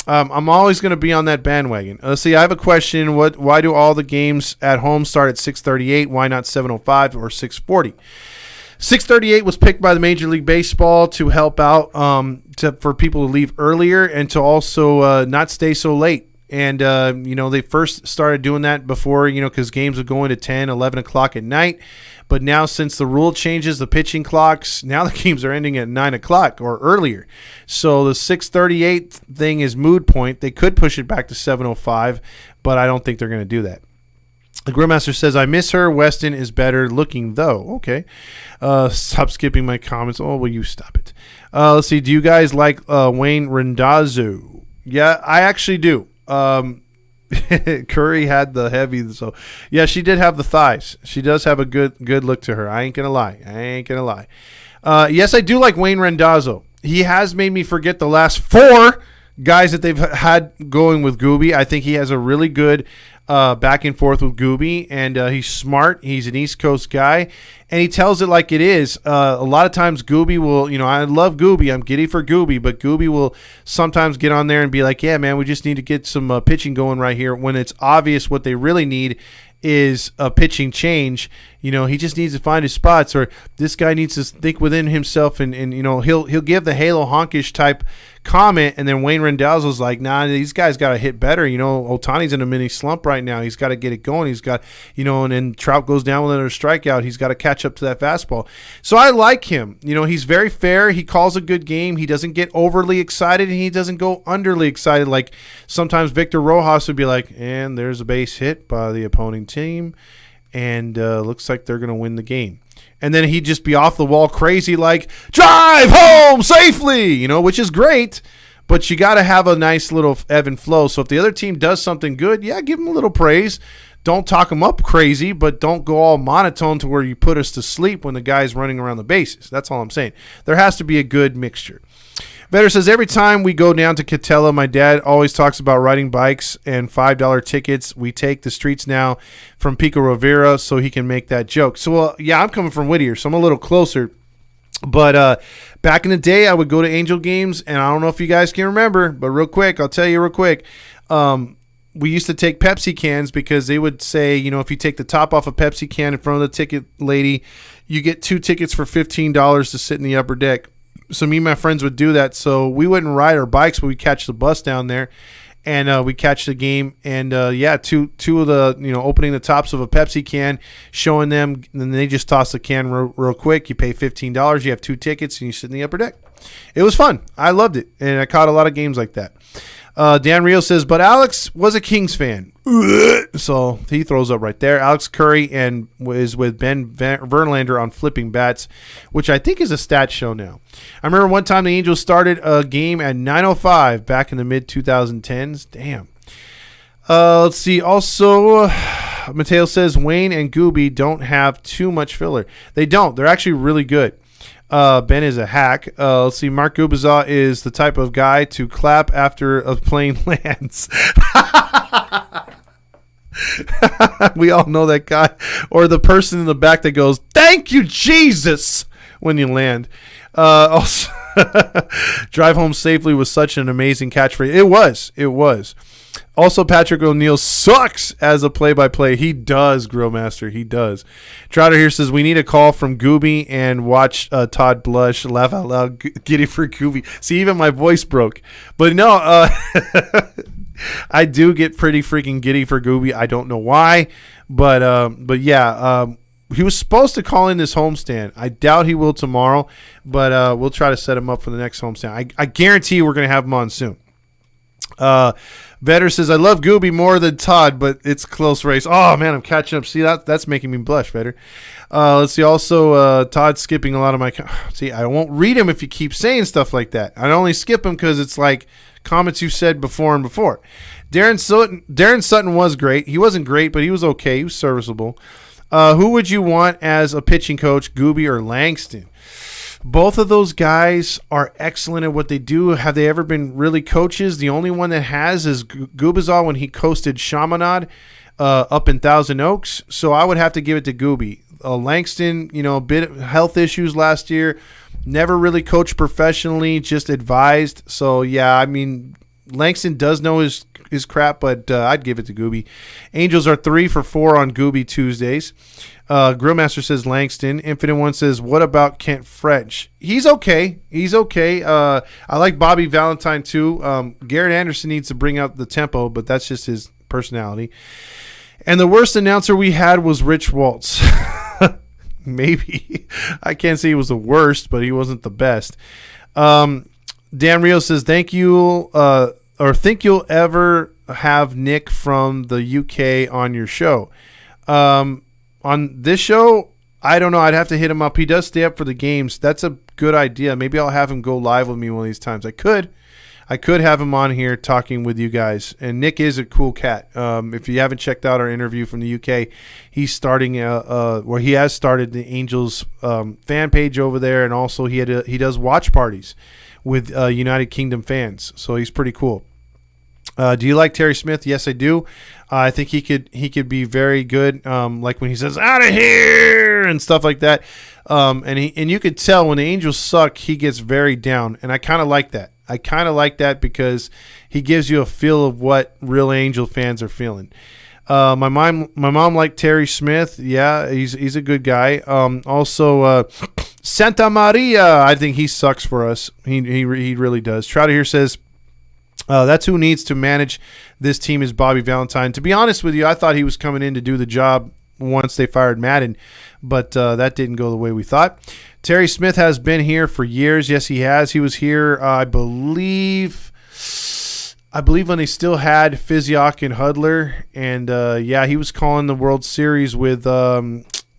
I'm always going to be on that bandwagon. Let's see, I have a question. Why do all the games at home start at 6:38? Why not 7:05 or 6:40? 6:38 was picked by the Major League Baseball to help out for people to leave earlier and to also not stay so late. And, they first started doing that before, because games would go into 10, 11 o'clock at night. But now since the rule changes, the pitching clocks, now the games are ending at 9 o'clock or earlier. So the 6:38 thing is moot point. They could push it back to 7:05, but I don't think they're going to do that. The Grillmaster says, I miss her. Weston is better looking, though. Okay. Stop skipping my comments. Oh, will you stop it? Let's see. Do you guys like Wayne Randazzo? Yeah, I actually do. Curry had the heavy. So, yeah, she did have the thighs. She does have a good look to her. I ain't going to lie. Yes, I do like Wayne Randazzo. He has made me forget the last 4 guys that they've had going with Gooby. I think he has a really good back and forth with Gooby, and he's smart. He's an East Coast guy, and he tells it like it is. A lot of times Gooby will, I love Gooby. I'm giddy for Gooby, but Gooby will sometimes get on there and be like, yeah, man, we just need to get some pitching going right here, when it's obvious what they really need is a pitching change. He just needs to find his spots, or this guy needs to think within himself, and he'll give the Halo honkish type comment, and then Wayne Rendell's like, nah, these guys got to hit better. Ohtani's in a mini slump right now. He's got to get it going. He's got, and then Trout goes down with another strikeout. He's got to catch up to that fastball. So I like him. He's very fair. He calls a good game. He doesn't get overly excited, and he doesn't go underly excited. Like sometimes Victor Rojas would be like, and there's a base hit by the opposing team, and looks like they're going to win the game. And then he'd just be off the wall crazy like, drive home safely, which is great. But you got to have a nice little ebb and flow. So if the other team does something good, yeah, give them a little praise. Don't talk them up crazy, but don't go all monotone to where you put us to sleep when the guy's running around the bases. That's all I'm saying. There has to be a good mixture. Vetter says, every time we go down to Catella, my dad always talks about riding bikes and $5 tickets. We take the streets now from Pico Rivera so he can make that joke. So, yeah, I'm coming from Whittier, so I'm a little closer. But back in the day, I would go to Angel games, and I don't know if you guys can remember, but I'll tell you real quick. We used to take Pepsi cans because they would say, if you take the top off a Pepsi can in front of the ticket lady, you get 2 tickets for $15 to sit in the upper deck. So me and my friends would do that. So we wouldn't ride our bikes, but we'd catch the bus down there, and we'd catch the game. And, two of the, opening the tops of a Pepsi can, showing them, and then they just toss the can real quick. You pay $15. You have 2 tickets, and you sit in the upper deck. It was fun. I loved it, and I caught a lot of games like that. Dan Rio says, but Alex was a Kings fan. So he throws up right there. Alex Curry and is with Ben Verlander on flipping bats, which I think is a stat show now. I remember one time the Angels started a game at 9:05 back in the mid-2010s. Damn. Let's see. Also, Mateo says Wayne and Gooby don't have too much filler. They don't. They're actually really good. Ben is a hack. Let's see. Mark Gubiza is the type of guy to clap after a plane lands. We all know that guy. Or the person in the back that goes, thank you, Jesus, when you land. Also, drive home safely was such an amazing catchphrase. It was. Also, Patrick O'Neill sucks as a play-by-play. He does, Grillmaster. He does. Trotter here says, we need a call from Gooby and watch Todd blush, laugh out loud, giddy for Gooby. See, even my voice broke. But no, I do get pretty freaking giddy for Gooby. I don't know why. But yeah, he was supposed to call in this homestand. I doubt he will tomorrow, but we'll try to set him up for the next homestand. I guarantee you we're going to have him on soon. Vetter says, I love Gooby more than Todd, but it's a close race. Oh, man, I'm catching up. See, that's making me blush, Vetter. Let's see. Also, Todd's skipping a lot of my see, I won't read him if you keep saying stuff like that. I only skip him because it's like comments you said before and before. Darren Sutton was great. He wasn't great, but he was okay. He was serviceable. Who would you want as a pitching coach, Gooby or Langston? Both of those guys are excellent at what they do. Have they ever been really coaches? The only one that has is Gubizal when he coasted Chaminade up in Thousand Oaks. So I would have to give it to Gooby. Langston, a bit of health issues last year. Never really coached professionally, just advised. So, yeah, I mean, Langston does know his crap, but I'd give it to Gooby. Angels are 3 for 4 on Gooby Tuesdays. Grillmaster says Langston. Infinite One says, what about Kent French? He's okay. I like Bobby Valentine too. Garrett Anderson needs to bring up the tempo, but that's just his personality. And the worst announcer we had was Rich Waltz. Maybe. I can't say he was the worst, but he wasn't the best. Dan Rio says, thank you, or think you'll ever have Nick from the UK on your show. On this show, I don't know. I'd have to hit him up. He does stay up for the games. That's a good idea. Maybe I'll have him go live with me one of these times. I could have him on here talking with you guys. And Nick is a cool cat. If you haven't checked out our interview from the UK, he's starting he has started the Angels fan page over there, and also he does watch parties with United Kingdom fans. So he's pretty cool. Do you like Terry Smith? Yes, I do. I think he could be very good. Like when he says "out of here" and stuff like that. And you could tell when the Angels suck, he gets very down, and I kind of like that. Because he gives you a feel of what real Angel fans are feeling. My mom liked Terry Smith. Yeah, he's a good guy. Also, Santa Maria, I think he sucks for us. He really does. Trouter here says, that's who needs to manage this team is Bobby Valentine. To be honest with you, I thought he was coming in to do the job once they fired Madden, but that didn't go the way we thought. Terry Smith has been here for years. Yes, he has. He was here, I believe when they still had Fiziak and Hudler, and he was calling the World Series with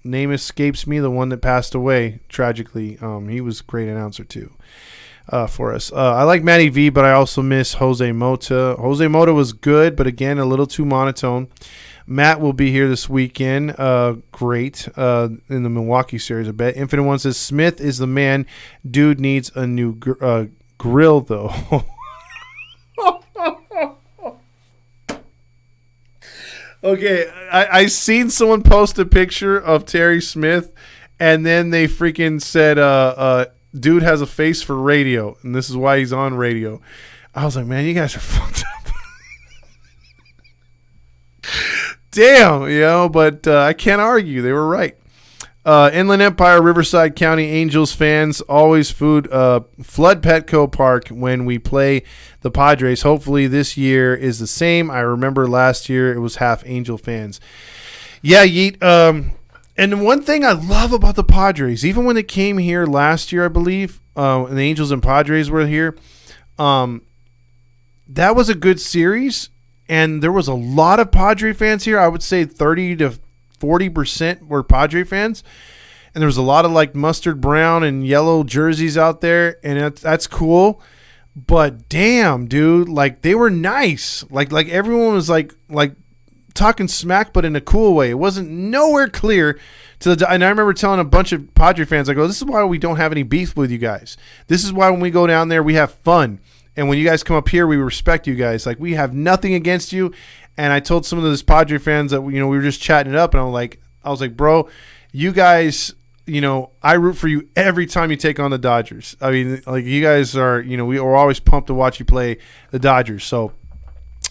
name escapes me, the one that passed away tragically. He was a great announcer too. For us. I like Matty V, but I also miss Jose Mota. Jose Mota was good, but again, a little too monotone. Matt will be here this weekend. Great. In the Milwaukee series, I bet. Infinite One says, Smith is the man. Dude needs a new grill, though. Okay, I seen someone post a picture of Terry Smith, and then they freaking said, dude has a face for radio, and this is why he's on radio. I was like, man, you guys are fucked up. Damn, but I can't argue. They were right. Inland Empire, Riverside County Angels fans always flood Petco Park when we play the Padres. Hopefully this year is the same. I remember last year it was half Angel fans. Yeah, Yeet. And one thing I love about the Padres, even when they came here last year, I believe, and the Angels and Padres were here, that was a good series, and there was a lot of Padre fans here. I would say 30 to 40% were Padre fans, and there was a lot of like mustard brown and yellow jerseys out there, and that's cool. But damn, dude, like they were nice. Like everyone was like talking smack, but in a cool way. It wasn't nowhere clear to the. And I remember telling a bunch of Padre fans, I go, "This is why we don't have any beef with you guys. This is why when we go down there, we have fun. And when you guys come up here, we respect you guys. Like we have nothing against you." And I told some of those Padre fans that we were just chatting it up, and I was like, "Bro, you guys." I root for you every time you take on the Dodgers. I mean, like you guys are, we are always pumped to watch you play the Dodgers. So,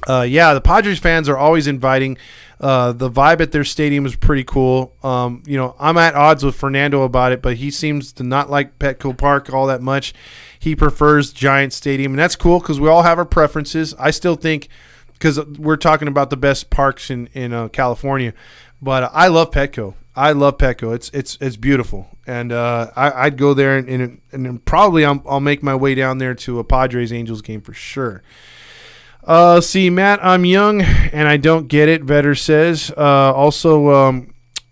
the Padres fans are always inviting. The vibe at their stadium is pretty cool. I'm at odds with Fernando about it, but he seems to not like Petco Park all that much. He prefers Giant Stadium, and that's cool because we all have our preferences. I still think, because we're talking about the best parks in California, but I love Petco. I love Petco. It's beautiful, and I'd go there and probably I'll make my way down there to a Padres Angels game for sure. See, Matt, I'm young and I don't get it. Vetter says.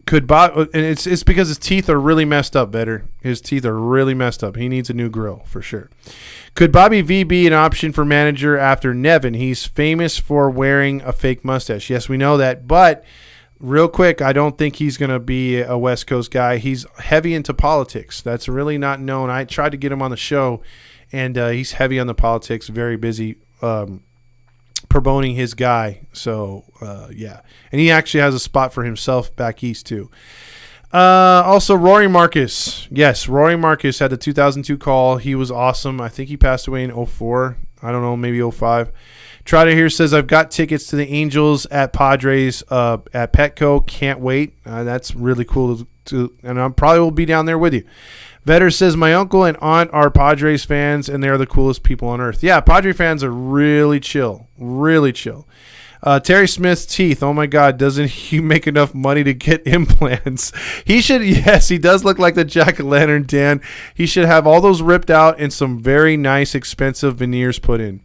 Could Bob? And it's because his teeth are really messed up. Vetter, his teeth are really messed up. He needs a new grill for sure. Could Bobby V be an option for manager after Nevin? He's famous for wearing a fake mustache. Yes, we know that, but. Real quick, I don't think he's going to be a West Coast guy. He's heavy into politics. That's really not known. I tried to get him on the show, and he's heavy on the politics, very busy promoting his guy. So, yeah. And he actually has a spot for himself back east, too. Also, Rory Marcus. Yes, Rory Marcus had the 2002 call. He was awesome. I think he passed away in 2004. I don't know, maybe 2005. Trotter here says, I've got tickets to the Angels at Padres at Petco. Can't wait. That's really cool. And I probably will be down there with you. Vetter says, my uncle and aunt are Padres fans, and they're the coolest people on earth. Yeah, Padre fans are really chill. Really chill. Terry Smith's teeth. Oh, my God. Doesn't he make enough money to get implants? He should. Yes, he does look like the jack-o'-lantern, Dan. He should have all those ripped out and some very nice, expensive veneers put in.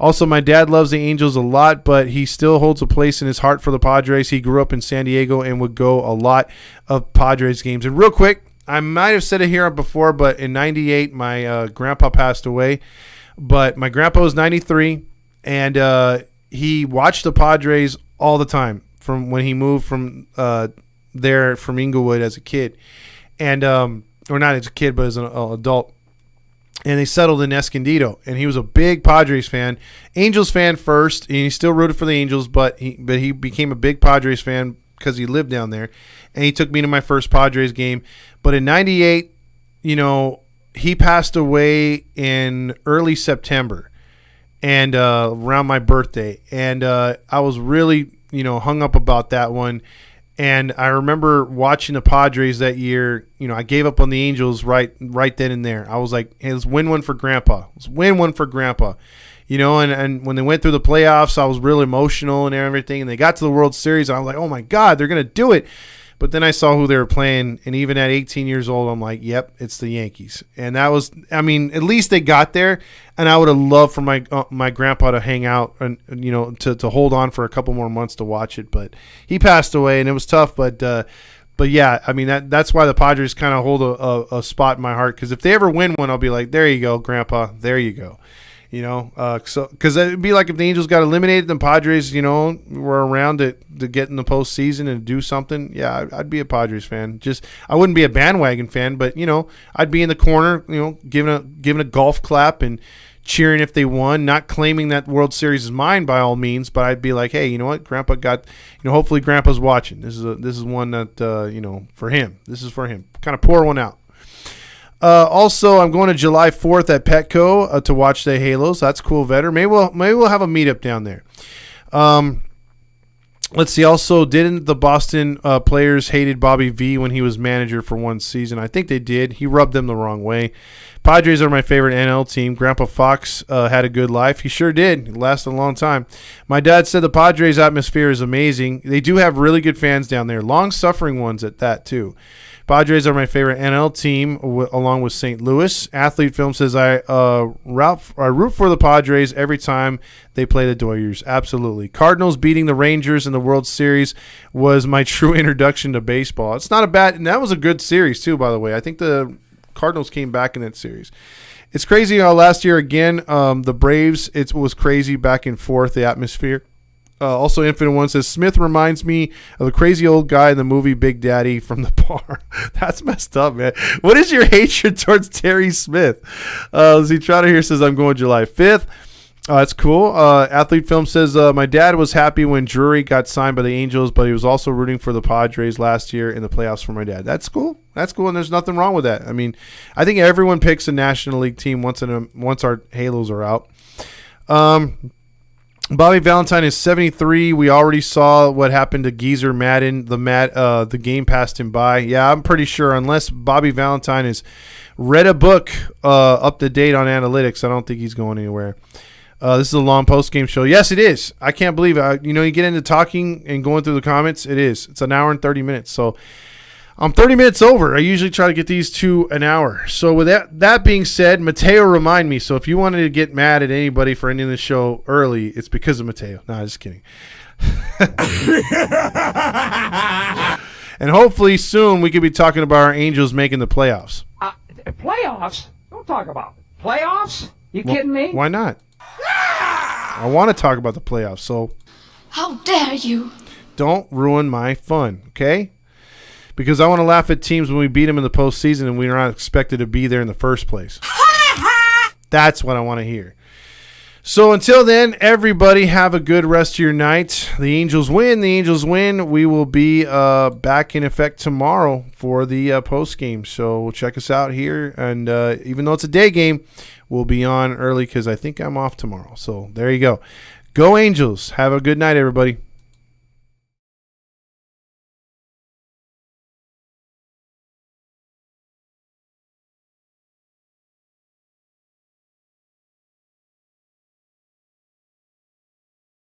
Also, my dad loves the Angels a lot, but he still holds a place in his heart for the Padres. He grew up in San Diego and would go a lot of Padres games. And real quick, I might have said it here before, but in 98, my grandpa passed away. But my grandpa was 93, and he watched the Padres all the time from when he moved from there from Inglewood as a kid. And or not as a kid, but as an adult. And they settled in Escondido, and he was a big Padres fan, Angels fan first, and he still rooted for the Angels, but he became a big Padres fan because he lived down there, and he took me to my first Padres game. But in 98, he passed away in early September, and around my birthday, and I was really hung up about that one. And I remember watching the Padres that year. You know, I gave up on the Angels right then and there. I was like, hey, let's win one for Grandpa. Let's win one for Grandpa. You know, and when they went through the playoffs, I was really emotional and everything. And they got to the World Series. I was like, oh, my God, they're going to do it. But then I saw who they were playing. And even at 18 years old, I'm like, yep, it's the Yankees. And that was, I mean, at least they got there. And I would have loved for my grandpa to hang out and, you know, to hold on for a couple more months to watch it. But he passed away, and it was tough. But yeah, I mean, that's why the Padres kind of hold a spot in my heart. Because if they ever win one, I'll be like, there you go, Grandpa. There you go. You know, because it'd be like if the Angels got eliminated, the Padres, you know, were around to get in the postseason and do something. Yeah, I'd be a Padres fan. Just I wouldn't be a bandwagon fan, but you know, I'd be in the corner, you know, giving a golf clap and cheering if they won. Not claiming that World Series is mine by all means, but I'd be like, hey, you know what, Grandpa got, you know, hopefully Grandpa's watching. This is one that you know, for him. This is for him. Kind of pour one out. Also, I'm going to July 4th at Petco to watch the Halos. That's cool, Vetter. Maybe we'll have a meetup down there. Let's see. Also, didn't the Boston players hated Bobby V when he was manager for one season? I think they did. He rubbed them the wrong way. Padres are my favorite NL team. Grandpa Fox had a good life. He sure did. He lasted a long time. My dad said the Padres atmosphere is amazing. They do have really good fans down there. Long-suffering ones at that, too. Padres are my favorite NL team, along with St. Louis. Athlete Film says I root for the Padres every time they play the Dodgers. Absolutely. Cardinals beating the Rangers in the World Series was my true introduction to baseball. It's not a bad, and that was a good series too, by the way. I think the Cardinals came back in that series. It's crazy how last year again, the Braves, it was crazy back and forth, the atmosphere. Also, Infinite One says, Smith reminds me of the crazy old guy in the movie Big Daddy from the bar. That's messed up, man. What is your hatred towards Terry Smith? Z Trotter here says, I'm going July 5th. That's cool. Athlete Film says, my dad was happy when Drury got signed by the Angels, but he was also rooting for the Padres last year in the playoffs for my dad. That's cool. That's cool, and there's nothing wrong with that. I mean, I think everyone picks a National League team once our Halos are out. Bobby Valentine is 73. We already saw what happened to Geezer Madden. The game passed him by. Yeah, I'm pretty sure unless Bobby Valentine has read a book up to date on analytics, I don't think he's going anywhere. This is a long post-game show. Yes, it is. I can't believe it. You get into talking and going through the comments. It is. It's an hour and 30 minutes. So I'm 30 minutes over. I usually try to get these to an hour. So with that being said, Mateo remind me. So if you wanted to get mad at anybody for ending the show early, it's because of Mateo. No, just kidding. And hopefully soon we could be talking about our Angels making the playoffs. Playoffs? Don't talk about it. Playoffs? You kidding me? Why not? I want to talk about the playoffs, so How dare you? don't ruin my fun, okay? Because I want to laugh at teams when we beat them in the postseason and we're not expected to be there in the first place. That's what I want to hear. So until then, everybody have a good rest of your night. The Angels win. The Angels win. We will be back in effect tomorrow for the post game. So check us out here. And even though it's a day game, we'll be on early because I think I'm off tomorrow. So there you go. Go Angels. Have a good night, everybody.